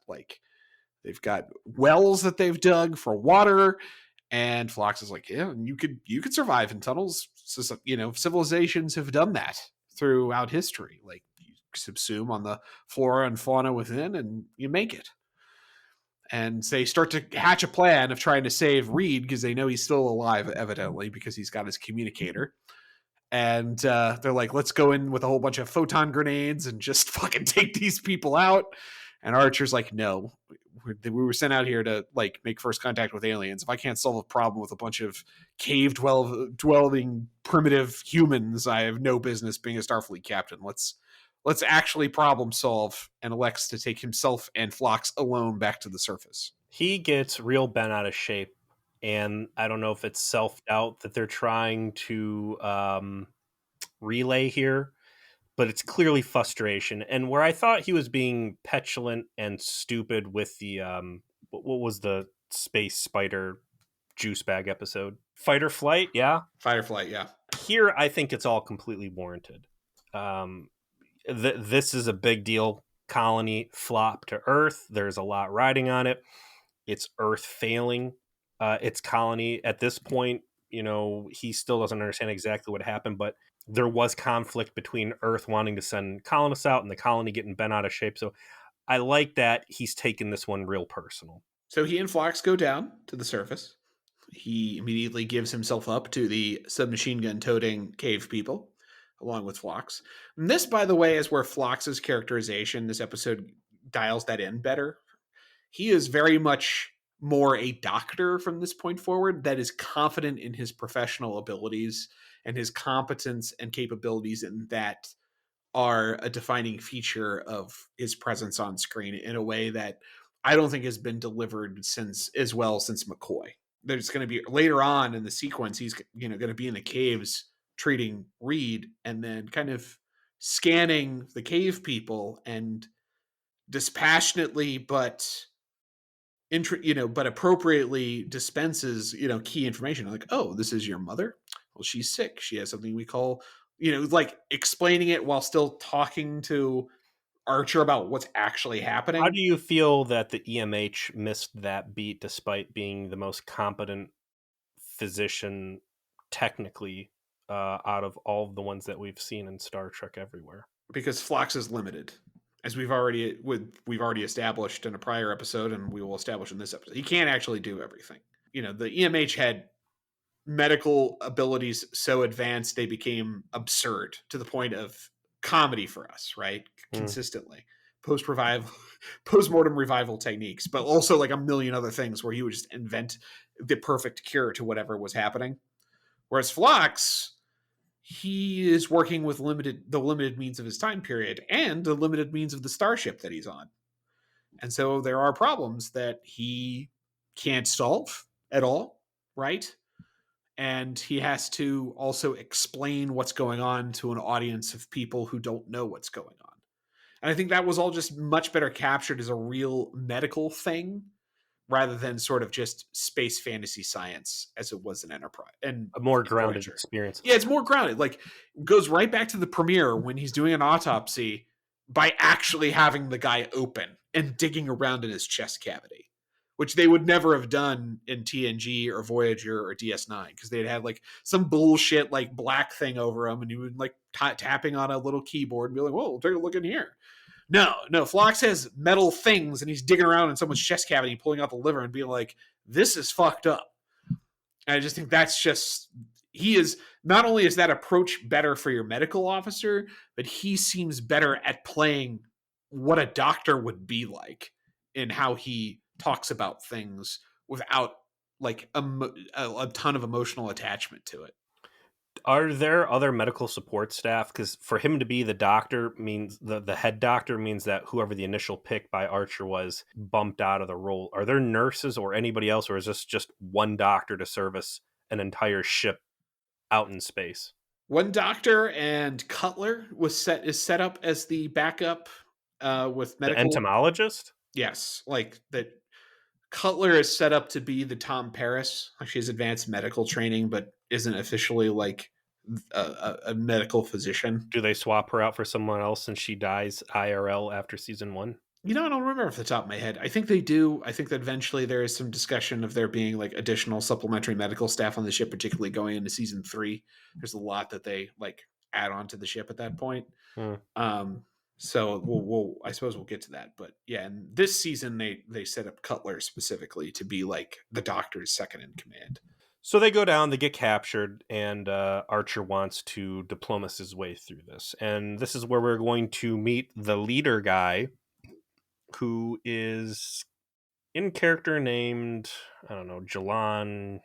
[SPEAKER 1] wells that they've dug for water. And Phlox is like, yeah, you could survive in tunnels. So, civilizations have done that throughout history. Like you subsume on the flora and fauna within, and you make it. And they start to hatch a plan of trying to save Reed because they know he's still alive, evidently, because he's got his communicator. And they're like, let's go in with a whole bunch of photon grenades and just fucking take these people out. And Archer's like, no, we were sent out here to like make first contact with aliens. If I can't solve a problem with a bunch of cave dwelling primitive humans, I have no business being a Starfleet captain. Let's actually problem solve, and elects to take himself and Phlox alone back to the surface.
[SPEAKER 2] He gets real bent out of shape, and I don't know if it's self-doubt that they're trying to relay here, but it's clearly frustration. And where I thought he was being petulant and stupid with the what was the space spider juice bag episode? Fight or flight, yeah.
[SPEAKER 1] Fight or flight, yeah.
[SPEAKER 2] Here, I think it's all completely warranted. This is a big deal. Colony flop to Earth. There's a lot riding on it. It's Earth failing its colony. At this point, he still doesn't understand exactly what happened, but there was conflict between Earth wanting to send colonists out and the colony getting bent out of shape. So I like that he's taken this one real personal.
[SPEAKER 1] So he and Phlox go down to the surface. He immediately gives himself up to the submachine gun toting cave people, along with Phlox. And this, by the way, is where Phlox's characterization, this episode dials that in better. He is very much more a doctor from this point forward that is confident in his professional abilities, and his competence and capabilities in that are a defining feature of his presence on screen in a way that I don't think has been delivered since McCoy. There's going to be later on in the sequence, he's going to be in the caves treating Reed, and then kind of scanning the cave people and dispassionately but appropriately dispenses key information, like, oh, this is your mother. Well, she's sick. She has something we call like explaining it while still talking to Archer about what's actually
[SPEAKER 2] How
[SPEAKER 1] happening.
[SPEAKER 2] do you feel that the EMH missed that beat despite being the most competent physician technically out of all of the ones that we've seen in Star Trek everywhere?
[SPEAKER 1] Because Phlox is limited, as we've already established in a prior episode, and we will establish in this episode. He can't actually do everything. The EMH had medical abilities so advanced they became absurd to the point of comedy for us, right? Consistently. Post-mortem revival techniques, but also like a million other things where he would just invent the perfect cure to whatever was happening. Whereas Phlox, he is working with the limited means of his time period and the limited means of the starship that he's on. And so there are problems that he can't solve at all, right? And he has to also explain what's going on to an audience of people who don't know what's going on. And I think that was all just much better captured as a real medical thing rather than sort of just space fantasy science as it was in Enterprise and
[SPEAKER 2] A more grounded
[SPEAKER 1] Voyager.
[SPEAKER 2] experience.
[SPEAKER 1] Yeah, it's more grounded. Like, goes right back to the premiere when he's doing an autopsy by actually having the guy open and digging around in his chest cavity, which they would never have done in TNG or Voyager or DS9 because they'd had like some bullshit like black thing over him, and he would like tapping on a little keyboard and be like, "Whoa, take a look in here." No, Phlox has metal things, and he's digging around in someone's chest cavity, pulling out the liver, and being like, "This is fucked up." And I just think that's just he is not only is that approach better for your medical officer, but he seems better at playing what a doctor would be like in how he talks about things without like a ton of emotional attachment to it.
[SPEAKER 2] Are there other medical support staff? Because for him to be the doctor means the head doctor means that whoever the initial pick by Archer was bumped out of the role. Are there nurses or anybody else, or is this just one doctor to service an entire ship out in space?
[SPEAKER 1] One doctor, and Cutler is set up as the backup with
[SPEAKER 2] The
[SPEAKER 1] medical.
[SPEAKER 2] entomologist?
[SPEAKER 1] Yes, like that. Cutler is set up to be the Tom Paris. Like, she has advanced medical training, but isn't officially like a medical physician.
[SPEAKER 2] Do they swap her out for someone else and she dies IRL after season 1?
[SPEAKER 1] I don't remember off the top of my head. I think they do. I think that eventually there is some discussion of there being like additional supplementary medical staff on the ship, particularly going into season 3. There's a lot that they like add on to the ship at that point. Um, so I suppose we'll get to that. But yeah, and this season they set up Cutler specifically to be like the doctor's second in command.
[SPEAKER 2] So they go down, they get captured, and Archer wants to diplomacy his way through this. And this is where we're going to meet the leader guy, who is in character named, I don't know,
[SPEAKER 1] Jamin.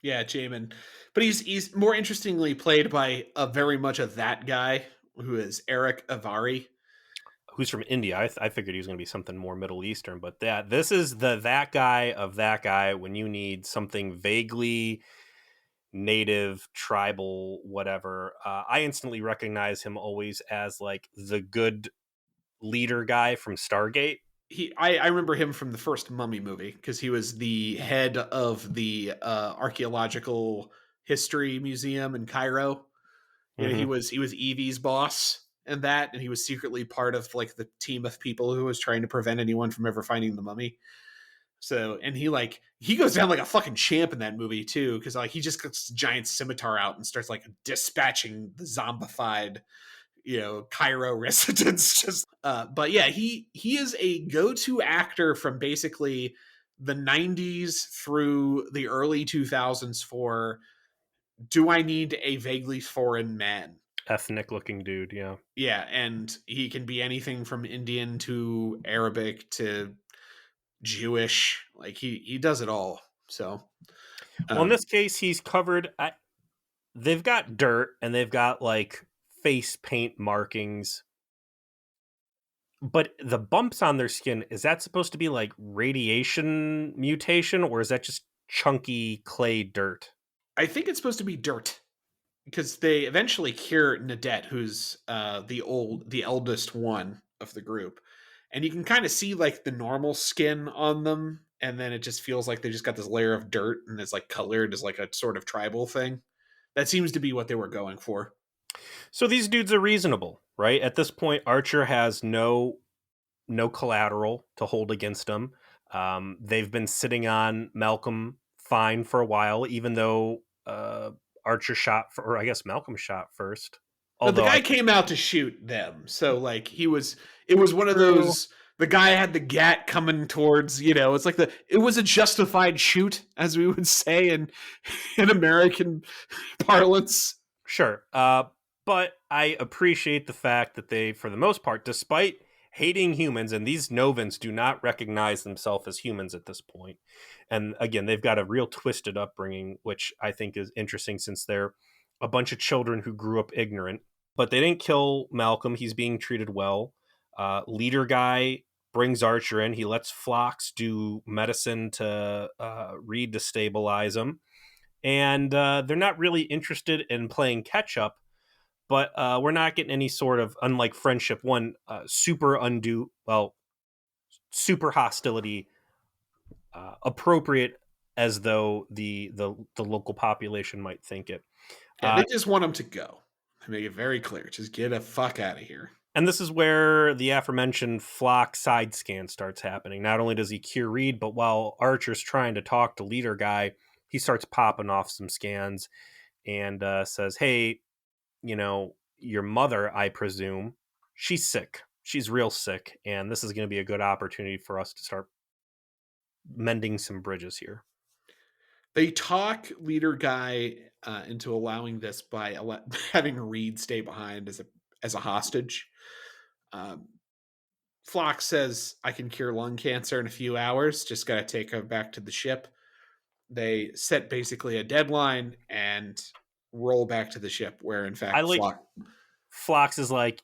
[SPEAKER 1] Yeah, Jamin. But he's more interestingly played by a very much of that guy who is Eric Avari.
[SPEAKER 2] Who's from India. I figured he was going to be something more Middle Eastern, but this is that guy of that guy when you need something vaguely native, tribal, whatever. I instantly recognize him always as like the good leader guy from Stargate.
[SPEAKER 1] I remember him from the first Mummy movie because he was the head of the archaeological history museum in Cairo. He was Evie's boss and that, and he was secretly part of like the team of people who was trying to prevent anyone from ever finding the mummy. So, and he goes down like a fucking champ in that movie too, because like he just gets a giant scimitar out and starts like dispatching the zombified Cairo residents. Just but yeah, he is a go-to actor from basically the 90s through the early 2000s for do I need a vaguely foreign man?
[SPEAKER 2] Ethnic looking dude, yeah.
[SPEAKER 1] Yeah, and he can be anything from Indian to Arabic to Jewish. Like he does it all. So
[SPEAKER 2] well, in this case, he's covered. They've got dirt and they've got like face paint markings But the bumps on their skin, is that supposed to be like radiation mutation, or is that just chunky clay dirt?
[SPEAKER 1] I think it's supposed to be dirt because they eventually cure Nadette, who's the eldest one of the group, and you can kind of see like the normal skin on them, and then it just feels like they just got this layer of dirt, and it's like colored as like a sort of tribal thing. That seems to be what they were going for.
[SPEAKER 2] So these dudes are reasonable, right? At this point, Archer has no collateral to hold against him. They've been sitting on Malcolm fine for a while, even though Archer shot, or I guess Malcolm shot first.
[SPEAKER 1] But the
[SPEAKER 2] Although I
[SPEAKER 1] guy came out to shoot them, so like it was one of
[SPEAKER 2] true,
[SPEAKER 1] those. The guy had the gat coming towards, it's like it was a justified shoot, as we would say in American parlance.
[SPEAKER 2] sure, but I appreciate the fact that they, for the most part, despite hating humans, and these Novans do not recognize themselves as humans at this point. And again, they've got a real twisted upbringing, which I think is interesting since they're a bunch of children who grew up ignorant. But they didn't kill Malcolm. He's being treated well. Leader guy brings Archer in. He lets Phlox do medicine to Reed to stabilize him. And they're not really interested in playing catch up, but we're not getting any sort of, unlike Friendship One, super hostility, appropriate as though the local population might think it.
[SPEAKER 1] Yeah, they just want him to go. To make it very clear, just get a fuck out of here.
[SPEAKER 2] And this is where the aforementioned Flock side scan starts happening. Not only does he cure Reed, but while Archer's trying to talk to Leader Guy, he starts popping off some scans and says, hey, your mother, I presume, she's sick. She's real sick. And this is going to be a good opportunity for us to start mending some bridges here.
[SPEAKER 1] They talk Leader Guy into allowing this by having Reed stay behind as a hostage. Flock says, I can cure lung cancer in a few hours. Just got to take her back to the ship. They set basically a deadline and roll back to the ship where, in fact,
[SPEAKER 2] Phlox is like,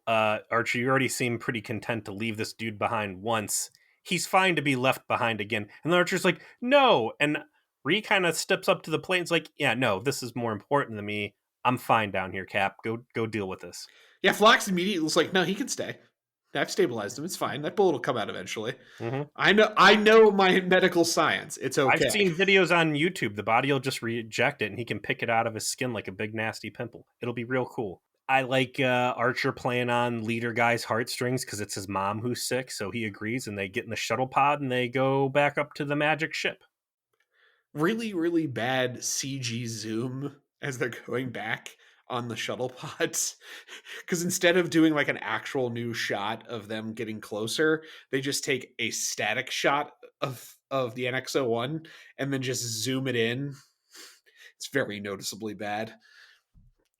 [SPEAKER 2] Archer, you already seem pretty content to leave this dude behind once. He's fine to be left behind again. And then Archer's like, no. And Ree kind of steps up to the plate and is like, yeah, no, this is more important than me. I'm fine down here, Cap. Go deal with this.
[SPEAKER 1] Yeah, Phlox immediately was like, no, he can stay. I've stabilized him. It's fine. That bullet will come out eventually.
[SPEAKER 2] Mm-hmm.
[SPEAKER 1] I know my medical science. It's okay.
[SPEAKER 2] I've seen videos on YouTube. The body will just reject it and he can pick it out of his skin like a big nasty pimple. It'll be real cool. I like Archer playing on Leader Guy's heartstrings because it's his mom who's sick, so he agrees, and they get in the shuttle pod and they go back up to the magic ship.
[SPEAKER 1] Really, really bad CG zoom as they're going back on the shuttle pods. Because instead of doing like an actual new shot of them getting closer, they just take a static shot of the NX-01 and then just zoom it in. It's very noticeably bad.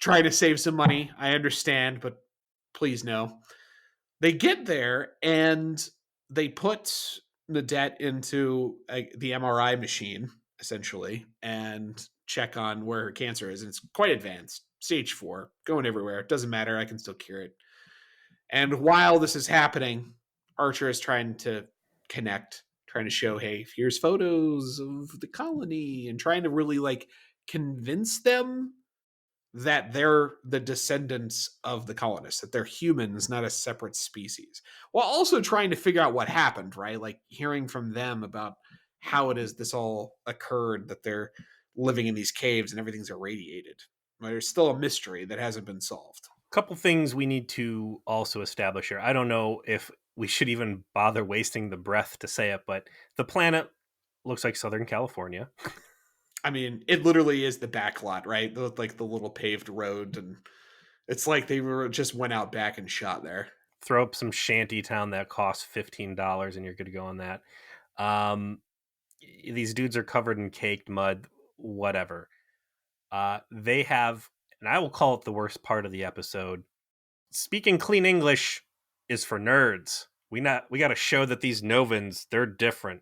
[SPEAKER 1] Trying to save some money, I understand, but please no. They get there and they put Nadette into the MRI machine, essentially, and check on where her cancer is. And it's quite advanced, stage 4, going everywhere. It doesn't matter. I can still cure it. And while this is happening, Archer is trying to connect, trying to show, hey, here's photos of the colony, and trying to really like convince them that they're the descendants of the colonists, that they're humans, not a separate species, while also trying to figure out what happened, right? Like hearing from them about how it is this all occurred, that they're living in these caves and everything's irradiated. There's still a mystery that hasn't been solved.
[SPEAKER 2] A couple things we need to also establish here. I don't know if we should even bother wasting the breath to say it, but the planet looks like Southern California.
[SPEAKER 1] I mean, it literally is the backlot, right? Like the little paved road, and it's like they just went out back and shot there.
[SPEAKER 2] Throw up some shanty town that costs $15 and you're good to go on that. These dudes are covered in caked mud, whatever. They have, and I will call it the worst part of the episode. Speaking clean English is for nerds. We got to show that these Novans, they're different.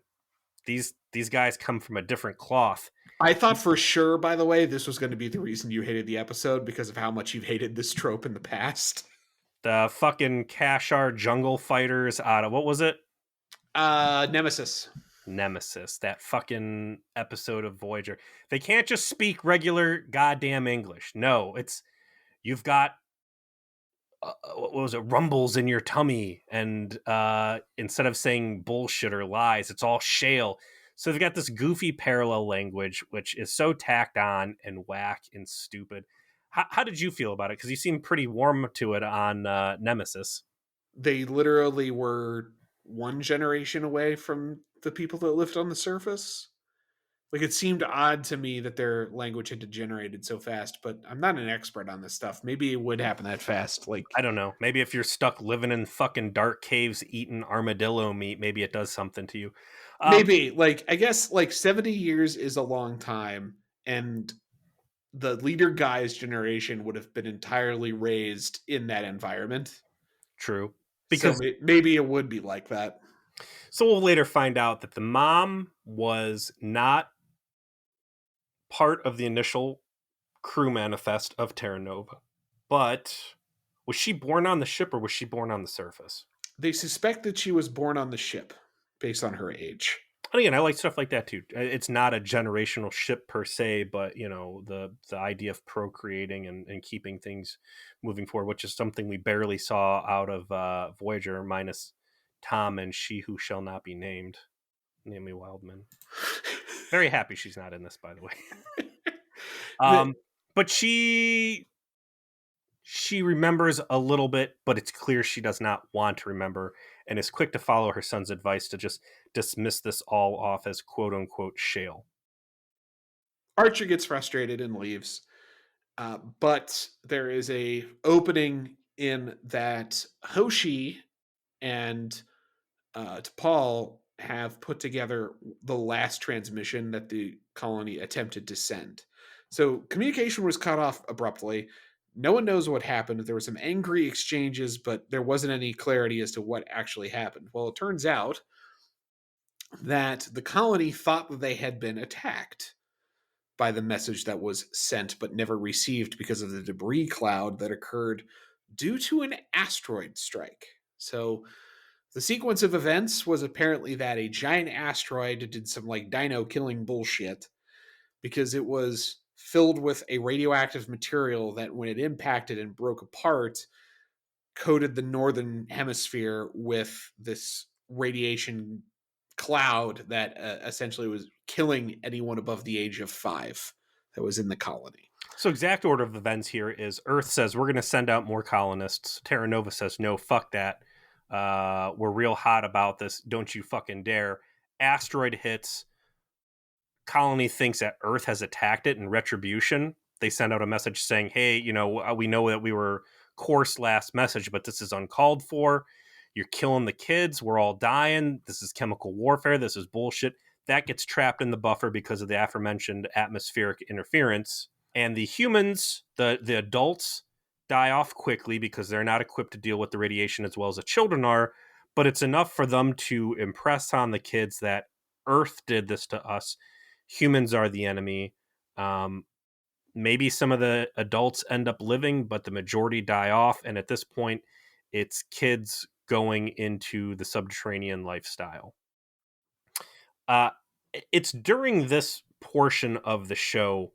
[SPEAKER 2] These guys come from a different cloth.
[SPEAKER 1] I thought for sure, by the way, this was going to be the reason you hated the episode because of how much you've hated this trope in the past.
[SPEAKER 2] The fucking Kashar jungle fighters out of, what was it?
[SPEAKER 1] Nemesis.
[SPEAKER 2] Nemesis, that fucking episode of Voyager. They can't just speak regular goddamn English. No, it's, you've got what was it, rumbles in your tummy, and instead of saying bullshit or lies, it's all shale. So they've got this goofy parallel language, which is so tacked on and whack and stupid. How did you feel about it? Because you seem pretty warm to it on Nemesis.
[SPEAKER 1] They literally were one generation away from the people that lived on the surface. Like, it seemed odd to me that their language had degenerated so fast, but I'm not an expert on this stuff. Maybe it would happen that fast. Like,
[SPEAKER 2] I don't know. Maybe if you're stuck living in fucking dark caves eating armadillo meat, maybe it does something to you.
[SPEAKER 1] maybe, like, I guess, like, 70 years is a long time, and the leader guy's generation would have been entirely raised in that environment.
[SPEAKER 2] True.
[SPEAKER 1] So
[SPEAKER 2] Because
[SPEAKER 1] maybe it would be like that.
[SPEAKER 2] so we'll later find out that the mom was not part of the initial crew manifest of Terra Nova. But was she born on the ship or was she born on the surface?
[SPEAKER 1] They suspect that she was born on the ship based on her age.
[SPEAKER 2] And again, I like stuff like that too. It's not a generational ship per se, but you know, the idea of procreating and keeping things moving forward, which is something we barely saw out of Voyager, minus Tom and She Who Shall Not Be Named, Naomi Wildman. Very happy she's not in this, by the way. But she remembers a little bit, but it's clear she does not want to remember, and is quick to follow her son's advice to just dismiss this all off as quote unquote shale.
[SPEAKER 1] Archer gets frustrated and leaves, but there is a opening in that Hoshi and T'Pol have put together the last transmission that the colony attempted to send. So communication was cut off abruptly. No one knows what happened. There were some angry exchanges, but there wasn't any clarity as to what actually happened. Well, it turns out that the colony thought that they had been attacked by the message that was sent but never received because of the debris cloud that occurred due to an asteroid strike. So the sequence of events was apparently that a giant asteroid did some like dino killing bullshit because it was filled with a radioactive material that when it impacted and broke apart coated the northern hemisphere with this radiation cloud that essentially was killing anyone above the age of 5 that was in the colony.
[SPEAKER 2] So exact order of events here is Earth says we're going to send out more colonists. Terra Nova says no, fuck that. We're real hot about this. Don't you fucking dare. Asteroid hits. Colony thinks that Earth has attacked it in retribution. They send out a message saying, hey, you know, we know that we were coarse last message, but this is uncalled for. You're killing the kids. We're all dying. This is chemical warfare. This is bullshit. That gets trapped in the buffer because of the aforementioned atmospheric interference. And the humans, the adults, die off quickly because they're not equipped to deal with the radiation as well as the children are. But it's enough for them to impress on the kids that Earth did this to us. Humans are the enemy. Maybe some of the adults end up living, but the majority die off. And at this point, it's kids going into the subterranean lifestyle. It's during this portion of the show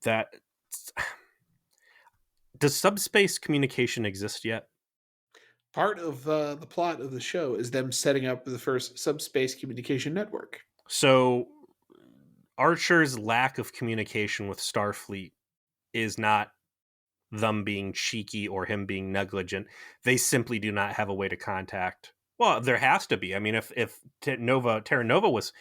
[SPEAKER 2] that does subspace communication exist yet?
[SPEAKER 1] Part of the plot of the show is them setting up the first subspace communication network.
[SPEAKER 2] So Archer's lack of communication with Starfleet is not them being cheeky or him being negligent. They simply do not have a way to contact. Well, there has to be. I mean, if Terra Nova was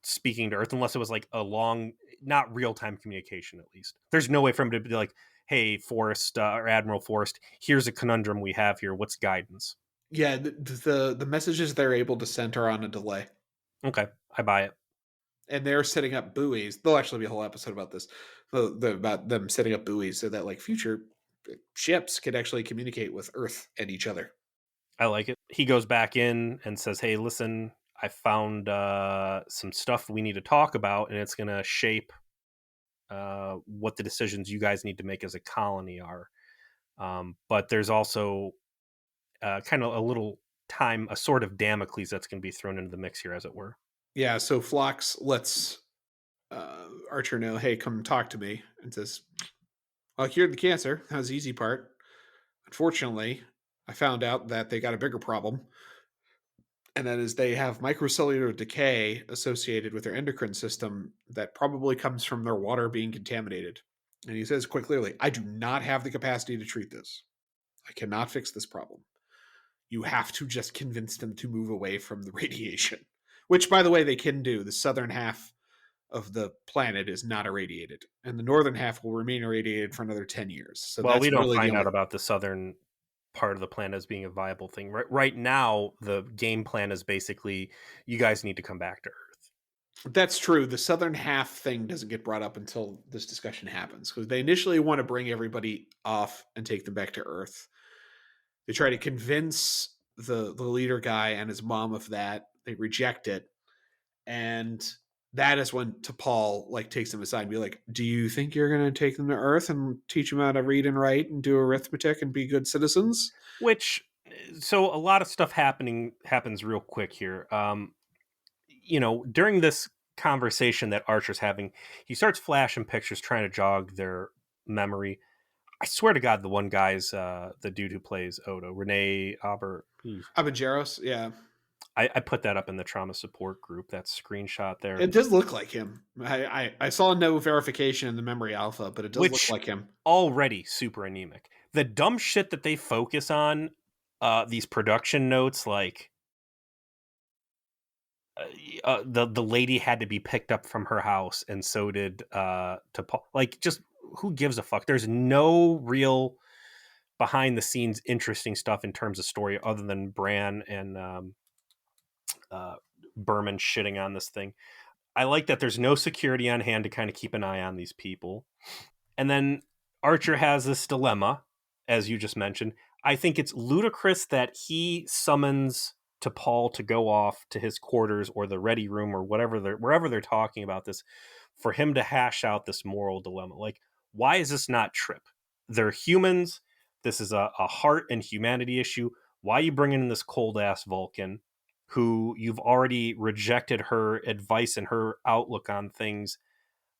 [SPEAKER 2] speaking to Earth, unless it was like a long, not real time communication, at least there's no way for him to be like, "Hey, Forrest or Admiral Forrest, here's a conundrum we have here. What's guidance?"
[SPEAKER 1] Yeah, the messages they're able to send are on a delay.
[SPEAKER 2] Okay, I buy it.
[SPEAKER 1] And they're setting up buoys. There'll actually be a whole episode about this, about them setting up buoys so that like future ships could actually communicate with Earth and each other.
[SPEAKER 2] I like it. He goes back in and says, "Hey, listen, I found some stuff we need to talk about, and it's going to shape what the decisions you guys need to make as a colony are." But there's also kind of a sword of Damocles that's going to be thrown into the mix here, as it were.
[SPEAKER 1] Yeah, so Phlox lets Archer know, hey, come talk to me, and says, I cured the cancer. That was the easy part. Unfortunately, I found out that they got a bigger problem, and that is they have microcellular decay associated with their endocrine system that probably comes from their water being contaminated. And he says quite clearly, I do not have the capacity to treat this. I cannot fix this problem. You have to just convince them to move away from the radiation, which, by the way, they can do. The southern half of the planet is not irradiated, and the northern half will remain irradiated for another 10 years. So
[SPEAKER 2] Well,
[SPEAKER 1] that's
[SPEAKER 2] we don't
[SPEAKER 1] really
[SPEAKER 2] find out about the southern part of the planet as being a viable thing. Right now, the game plan is basically you guys need to come back to Earth.
[SPEAKER 1] That's true. The southern half thing doesn't get brought up until this discussion happens, because they initially want to bring everybody off and take them back to Earth. They try to convince the leader guy and his mom of that. They reject it, and that is when T'Pol takes them aside and be like, "Do you think you're going to take them to Earth and teach them how to read and write and do arithmetic and be good citizens?"
[SPEAKER 2] So a lot of stuff happens real quick here. During this conversation that Archer's having, he starts flashing pictures trying to jog their memory. I swear to God, the one guy's the dude who plays Odo, Renee
[SPEAKER 1] Abenjeros, yeah.
[SPEAKER 2] I put that up in the trauma support group, that screenshot there.
[SPEAKER 1] It does look like him. I saw no verification in the memory alpha, but it does look like him.
[SPEAKER 2] Already super anemic. The dumb shit that they focus on, these production notes, like the lady had to be picked up from her house, and so did T'Pol. Just who gives a fuck? There's no real behind the scenes interesting stuff in terms of story other than Bran and Berman shitting on this thing. I like that there's no security on hand to kind of keep an eye on these people. And then Archer has this dilemma, as you just mentioned. I think it's ludicrous that he summons T'Pol to go off to his quarters or the ready room or wherever they're talking about this, for him to hash out this moral dilemma. Why is this not Trip? They're humans. This is a heart and humanity issue. Why are you bringing in this cold ass Vulcan who you've already rejected her advice and her outlook on things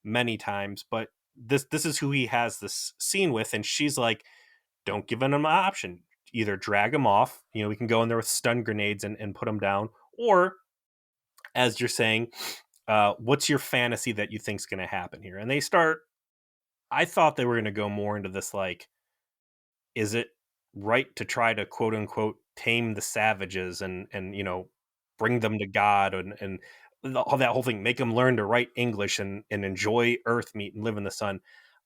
[SPEAKER 2] many times, but this is who he has this scene with, and she's like, don't give him an option. Either drag him off, we can go in there with stun grenades and put him down, or, as you're saying, what's your fantasy that you think's going to happen here? And I thought they were going to go more into this, is it right to try to quote unquote tame the savages and bring them to God and all that whole thing, make them learn to write English and enjoy Earth meat and live in the sun.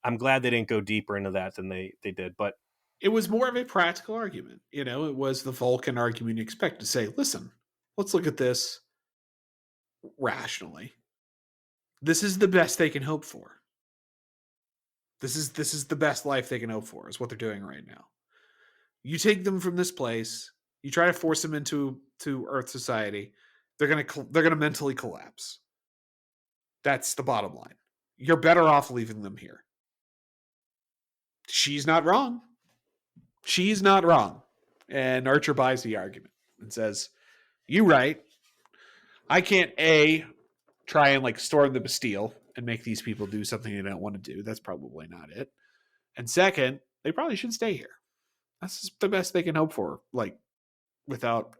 [SPEAKER 2] I'm glad they didn't go deeper into that than they did, but
[SPEAKER 1] it was more of a practical argument. It was the Vulcan argument you expect to say, listen, let's look at this rationally. This is the best they can hope for. This is the best life they can hope for, is what they're doing right now. You take them from this place, you try to force them into Earth society, they're gonna mentally collapse. That's the bottom line. You're better off leaving them here. She's not wrong. She's not wrong. And Archer buys the argument and says, you right. I can't try and storm the Bastille and make these people do something they don't want to do. That's probably not it. And second, they probably should stay here. That's the best they can hope for, without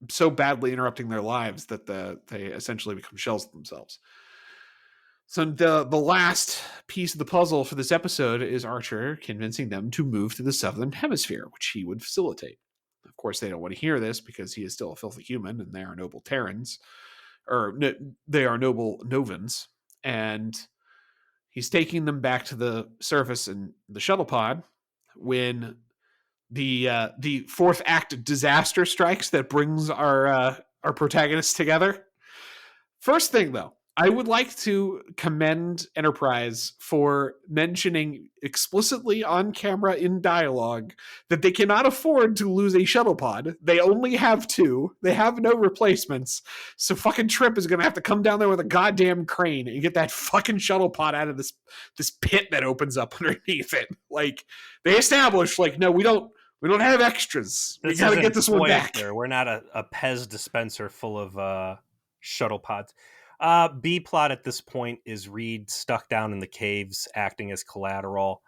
[SPEAKER 1] so badly interrupting their lives that they essentially become shells of themselves. So the last piece of the puzzle for this episode is Archer convincing them to move to the southern hemisphere, which he would facilitate. Of course, they don't want to hear this because he is still a filthy human and they are noble Terrans, or they are noble Novans, and he's taking them back to the surface in the shuttle pod when the fourth act disaster strikes that brings our protagonists together. First thing, though, I would like to commend Enterprise for mentioning explicitly on camera in dialogue that they cannot afford to lose a shuttle pod. They only have two. They have no replacements. So fucking Trip is going to have to come down there with a goddamn crane and get that fucking shuttle pod out of this pit that opens up underneath it. Like, they established, like, no, we don't have extras. We got to get this one back.
[SPEAKER 2] We're not a Pez dispenser full of shuttle pods. B plot at this point is Reed stuck down in the caves acting as collateral.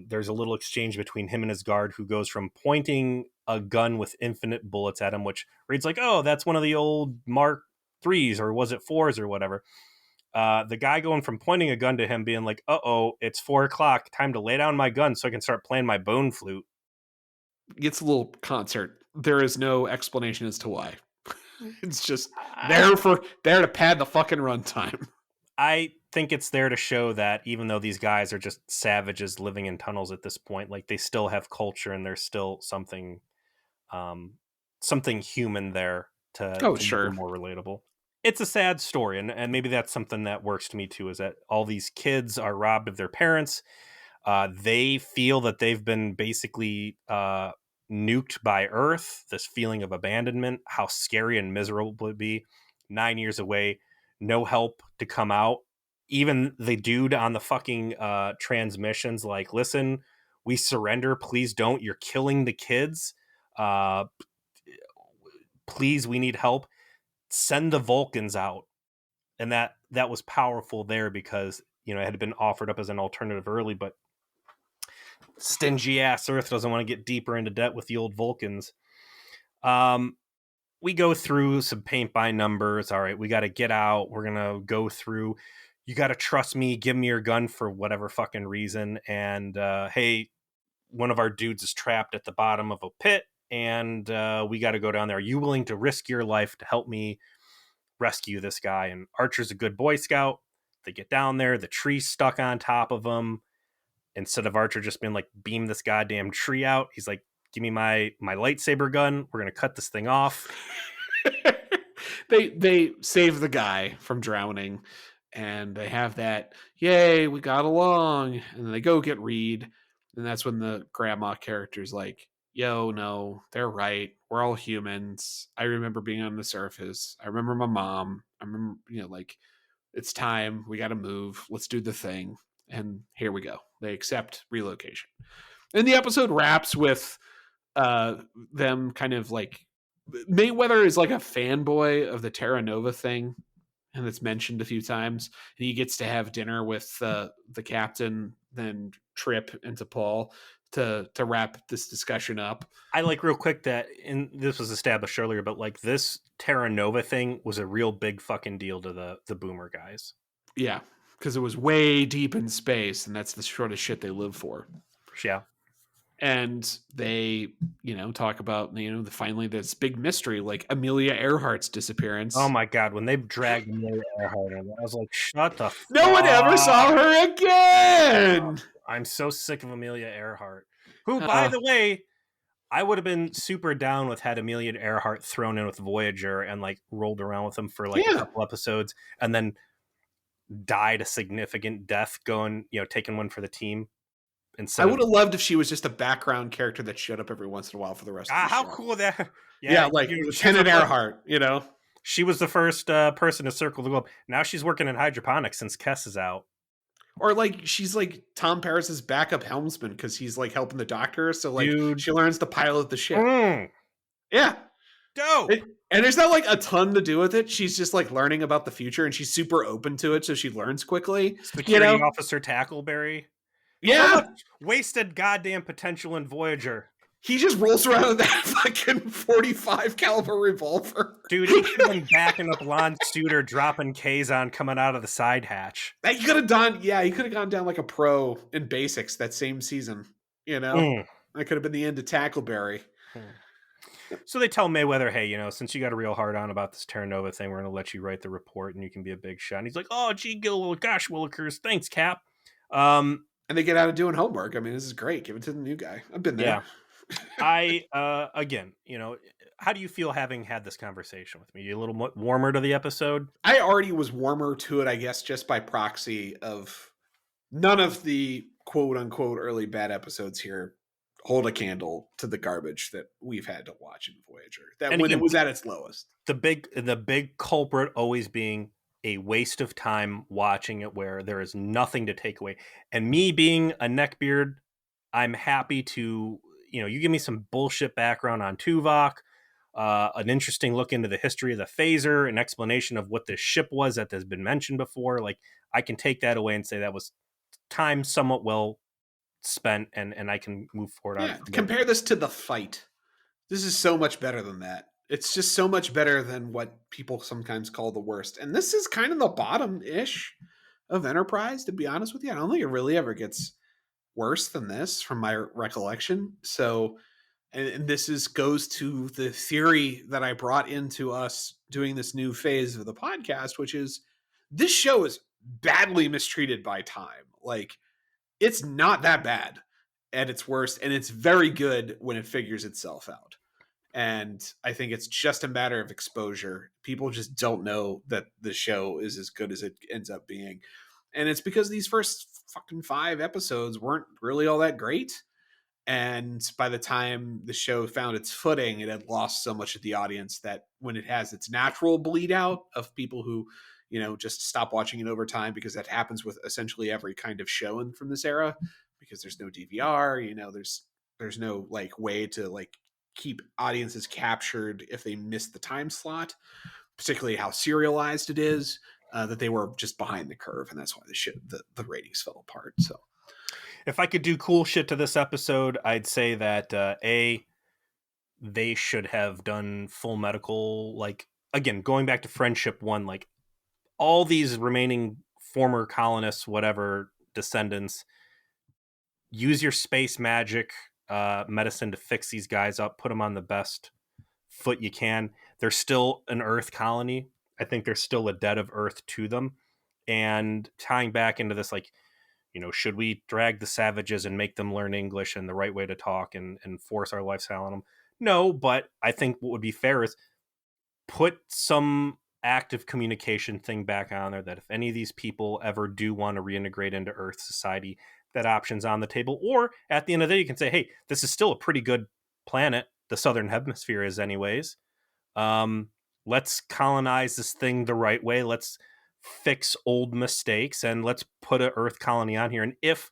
[SPEAKER 2] There's a little exchange between him and his guard, who goes from pointing a gun with infinite bullets at him, which Reed's like, oh, that's one of the old Mark 3s, or was it 4s or whatever. The guy going from pointing a gun to him being like, uh-oh, it's 4 o'clock, time to lay down my gun so I can start playing my bone flute.
[SPEAKER 1] Gets a little concert. There is no explanation as to why. It's just there to pad the fucking runtime.
[SPEAKER 2] I think it's there to show that even though these guys are just savages living in tunnels at this point, like, they still have culture and there's still something human there to make them more relatable. It's a sad story, and maybe that's something that works to me too, is that all these kids are robbed of their parents. They feel that they've been basically nuked by Earth, this feeling of abandonment, how scary and miserable it would be. 9 years away, no help to come out. Even the dude on the fucking transmissions, like, listen, we surrender, please don't, you're killing the kids, please, we need help, send the Vulcans out. And that was powerful there, because, you know, it had been offered up as an alternative early, but stingy ass Earth doesn't want to get deeper into debt with the old Vulcans. We go through some paint by numbers. All right, we got to get out. We're gonna go through. You got to trust me. Give me your gun for whatever fucking reason. And hey, one of our dudes is trapped at the bottom of a pit, and we got to go down there. Are you willing to risk your life to help me rescue this guy? And Archer's a good Boy Scout. They get down there. The tree's stuck on top of them. Instead of Archer just being like, beam this goddamn tree out, he's like, give me my lightsaber gun. We're going to cut this thing off.
[SPEAKER 1] They save the guy from drowning, and they have that, yay, we got along. And then they go get Reed. And that's when the grandma character's like, yo, no, they're right. We're all humans. I remember being on the surface. I remember my mom. I remember, like, it's time. We got to move. Let's do the thing. And here we go. They accept relocation. And the episode wraps with them kind of like, Mayweather is like a fanboy of the Terra Nova thing, and it's mentioned a few times. And he gets to have dinner with the captain, then Trip into Paul to wrap this discussion up.
[SPEAKER 2] I like real quick that, and this was established earlier, but like, this Terra Nova thing was a real big fucking deal to the Boomer guys.
[SPEAKER 1] Yeah, because it was way deep in space, and that's the sort of shit they live for.
[SPEAKER 2] Yeah.
[SPEAKER 1] And they, talk about, finally this big mystery, like Amelia Earhart's disappearance.
[SPEAKER 2] Oh my God, when they dragged Amelia Earhart in, I was like, shut the fuck.
[SPEAKER 1] No one ever saw her again!
[SPEAKER 2] I'm so sick of Amelia Earhart. Who, by the way, I would have been super down with had Amelia Earhart thrown in with Voyager and like rolled around with them for like a couple episodes, and then died a significant death going, taking one for the team.
[SPEAKER 1] I would have loved if she was just a background character that showed up every once in a while for the rest of the show.
[SPEAKER 2] How cool that!
[SPEAKER 1] Yeah, like Lieutenant Earhart,
[SPEAKER 2] She was the first person to circle the globe. Now she's working in hydroponics since Kess is out.
[SPEAKER 1] Or like she's like Tom Paris's backup helmsman because he's like helping the doctor. So like she learns to pilot the ship. Yeah.
[SPEAKER 2] Dope.
[SPEAKER 1] And there's not like a ton to do with it. She's just like learning about the future, and she's super open to it, so she learns quickly.
[SPEAKER 2] Security Officer Tackleberry.
[SPEAKER 1] Yeah.
[SPEAKER 2] Wasted goddamn potential in Voyager.
[SPEAKER 1] He just rolls around with that fucking 45 caliber revolver.
[SPEAKER 2] Dude, he could have been backing up Lon Suter, dropping Kazon coming out of the side hatch.
[SPEAKER 1] He could have gone down like a pro in basics that same season. That could have been the end of Tackleberry.
[SPEAKER 2] So they tell Mayweather, hey, since you got a real hard on about this Terra Nova thing, we're going to let you write the report and you can be a big shot. And he's like, oh, gee, gosh, Willikers, thanks, Cap.
[SPEAKER 1] And they get out of doing homework. I mean, this is great. Give it to the new guy. I've been there.
[SPEAKER 2] Again, how do you feel having had this conversation with me? You a little warmer to the episode?
[SPEAKER 1] I already was warmer to it, I guess, just by proxy of none of the quote unquote early bad episodes here hold a candle to the garbage that we've had to watch in Voyager. That
[SPEAKER 2] And
[SPEAKER 1] when it
[SPEAKER 2] again,
[SPEAKER 1] was at its lowest.
[SPEAKER 2] the big culprit always being a waste of time watching it where there is nothing to take away. And me being a neckbeard, I'm happy to, you give me some bullshit background on Tuvok, an interesting look into the history of the phaser, an explanation of what this ship was that has been mentioned before. Like, I can take that away and say that was time somewhat well spent, and I can move forward on
[SPEAKER 1] Yeah,
[SPEAKER 2] it from there.
[SPEAKER 1] compare this to The Fight. This is so much better than that. It's just so much better than what people sometimes call the worst. And this is kind of the bottom-ish of Enterprise, to be honest with you. I don't think it really ever gets worse than this from my recollection. So, and this goes to the theory that I brought into us doing this new phase of the podcast, which is this show is badly mistreated by time. Like, it's not that bad at its worst, and it's very good when it figures itself out. And I think it's just a matter of exposure. People just don't know that the show is as good as it ends up being. And it's because these first fucking 5 episodes weren't really all that great. And by the time the show found its footing, it had lost so much of the audience that when it has its natural bleed out of people who, just stop watching it over time, because that happens with essentially every kind of show from this era, because there's no DVR, there's no like way to like keep audiences captured if they miss the time slot, particularly how serialized it is, that they were just behind the curve, and that's why the ratings fell apart. So
[SPEAKER 2] If I could do cool shit to this episode, I'd say that they should have done full medical. Like, again, going back to Friendship 1, like all these remaining former colonists, whatever descendants, use your space magic medicine to fix these guys up, put them on the best foot you can. They're still an Earth colony. I think there's still a debt of Earth to them. And tying back into this, like, should we drag the savages and make them learn English and the right way to talk and force our lifestyle on them? No, but I think what would be fair is put some active communication thing back on there, that if any of these people ever do want to reintegrate into Earth society, that option's on the table. Or at the end of the day, you can say, hey, this is still a pretty good planet. The Southern Hemisphere is anyways. Let's colonize this thing the right way. Let's fix old mistakes and let's put an Earth colony on here. And if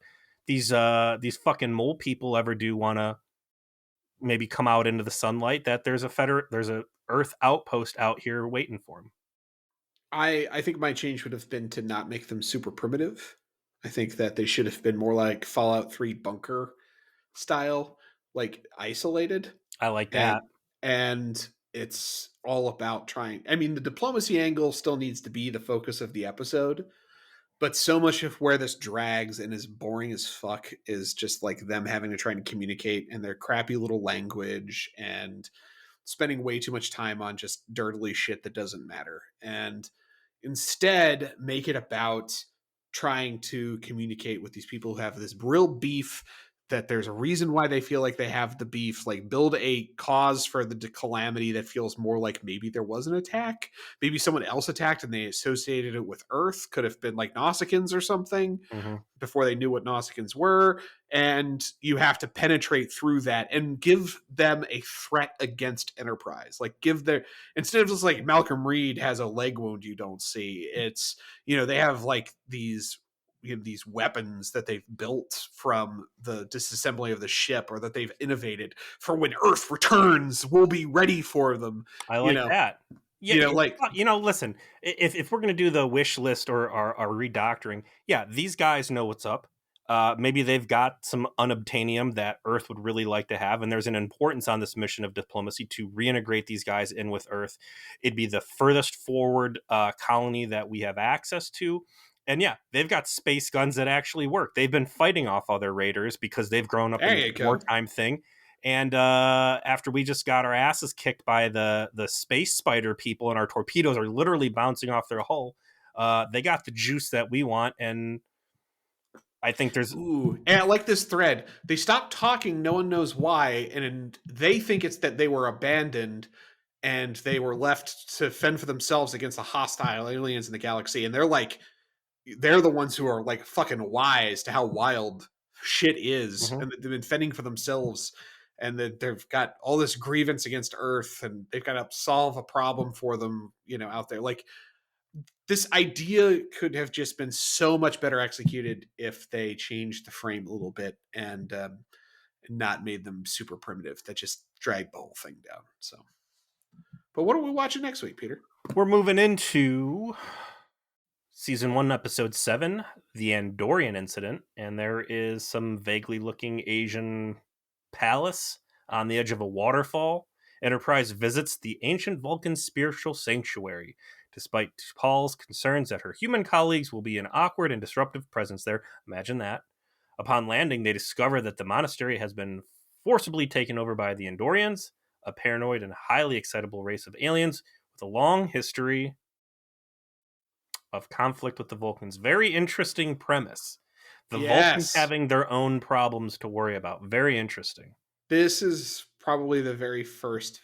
[SPEAKER 2] these fucking mole people ever do want to maybe come out into the sunlight, that there's a Earth outpost out here waiting for them.
[SPEAKER 1] I think my change would have been to not make them super primitive. I think that they should have been more like Fallout 3 bunker style, like isolated.
[SPEAKER 2] I like
[SPEAKER 1] and
[SPEAKER 2] that.
[SPEAKER 1] and it's all about trying. I mean, the diplomacy angle still needs to be the focus of the episode, but so much of where this drags and is boring as fuck is just like them having to try and communicate in their crappy little language and spending way too much time on just dirtily shit that doesn't matter. And instead make it about trying to communicate with these people who have this real beef, that there's a reason why they feel like they have the beef, like build a cause for the calamity that feels more like maybe there was an attack, maybe someone else attacked and they associated it with Earth, could have been like Nausicaans or something, before they knew what Nausicaans were. And you have to penetrate through that and give them a threat against Enterprise. Like instead of just like Malcolm Reed has a leg wound you don't see, it's, they have like these weapons that they've built from the disassembly of the ship, or that they've innovated for when Earth returns, we'll be ready for them.
[SPEAKER 2] I like that. Yeah, listen, if we're going to do the wish list or our redoctoring, yeah, these guys know what's up. Maybe they've got some unobtainium that Earth would really like to have, and there's an importance on this mission of diplomacy to reintegrate these guys in with Earth. It'd be the furthest forward colony that we have access to. And yeah, they've got space guns that actually work. They've been fighting off other raiders because they've grown up in the wartime thing. And after we just got our asses kicked by the space spider people, and our torpedoes are literally bouncing off their hull, they got the juice that we want. And I think there's
[SPEAKER 1] Ooh, and I like this thread. They stopped talking, no one knows why, and they think it's that they were abandoned and they were left to fend for themselves against the hostile aliens in the galaxy. And they're the ones who are like fucking wise to how wild shit is,
[SPEAKER 2] Mhm.
[SPEAKER 1] and they've been fending for themselves, and that they've got all this grievance against Earth, and they've got to solve a problem for them, out there. Like, this idea could have just been so much better executed if they changed the frame a little bit and not made them super primitive. That just dragged the whole thing down. So, but what are we watching next week, Peter?
[SPEAKER 2] we're moving into Season 1, Episode 7, The Andorian Incident, and there is some vaguely looking Asian palace on the edge of a waterfall. Enterprise visits the ancient Vulcan spiritual sanctuary, despite Paul's concerns that her human colleagues will be an awkward and disruptive presence there. Imagine that. Upon landing, they discover that the monastery has been forcibly taken over by the Andorians, a paranoid and highly excitable race of aliens with a long history of conflict with the Vulcans. Very interesting premise. The Vulcans
[SPEAKER 1] Yes.
[SPEAKER 2] having their own problems to worry about. Very interesting.
[SPEAKER 1] This is probably the very first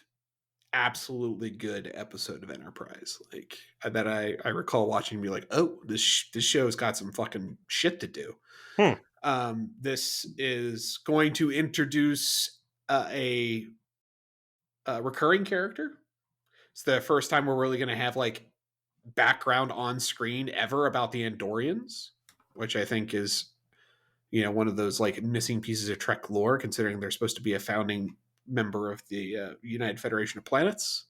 [SPEAKER 1] absolutely good episode of Enterprise. Like, that I recall watching and be like, oh, this show's got some fucking shit to do. This is going to introduce a recurring character. It's the first time we're really going to have like background on screen ever about the Andorians, which I think is, one of those like missing pieces of Trek lore, considering they're supposed to be a founding member of the United Federation of Planets.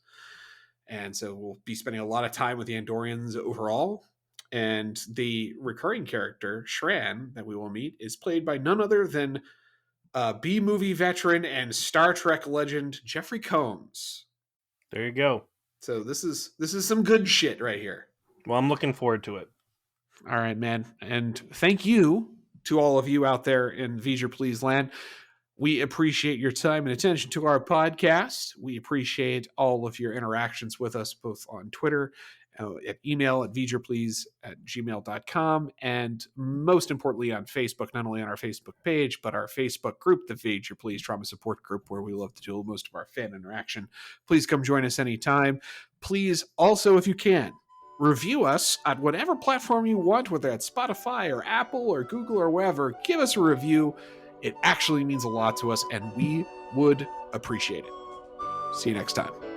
[SPEAKER 1] And so we'll be spending a lot of time with the Andorians overall. And the recurring character, Shran, that we will meet, is played by none other than B-movie veteran and Star Trek legend Jeffrey Combs.
[SPEAKER 2] There you go.
[SPEAKER 1] So this is some good shit right here.
[SPEAKER 2] Well, I'm looking forward to it.
[SPEAKER 1] All right, man. And thank you to all of you out there in V'ger Please land. We appreciate your time and attention to our podcast. We appreciate all of your interactions with us, both on Twitter, at email at vgerplease@gmail.com, and most importantly on Facebook, not only on our Facebook page, but our Facebook group, the V'ger Please Trauma Support Group, where we love to do most of our fan interaction. Please come join us anytime. Please also, if you can, review us on whatever platform you want, whether that's Spotify or Apple or Google or wherever. Give us a review. It actually means a lot to us, and we would appreciate it. See you next time.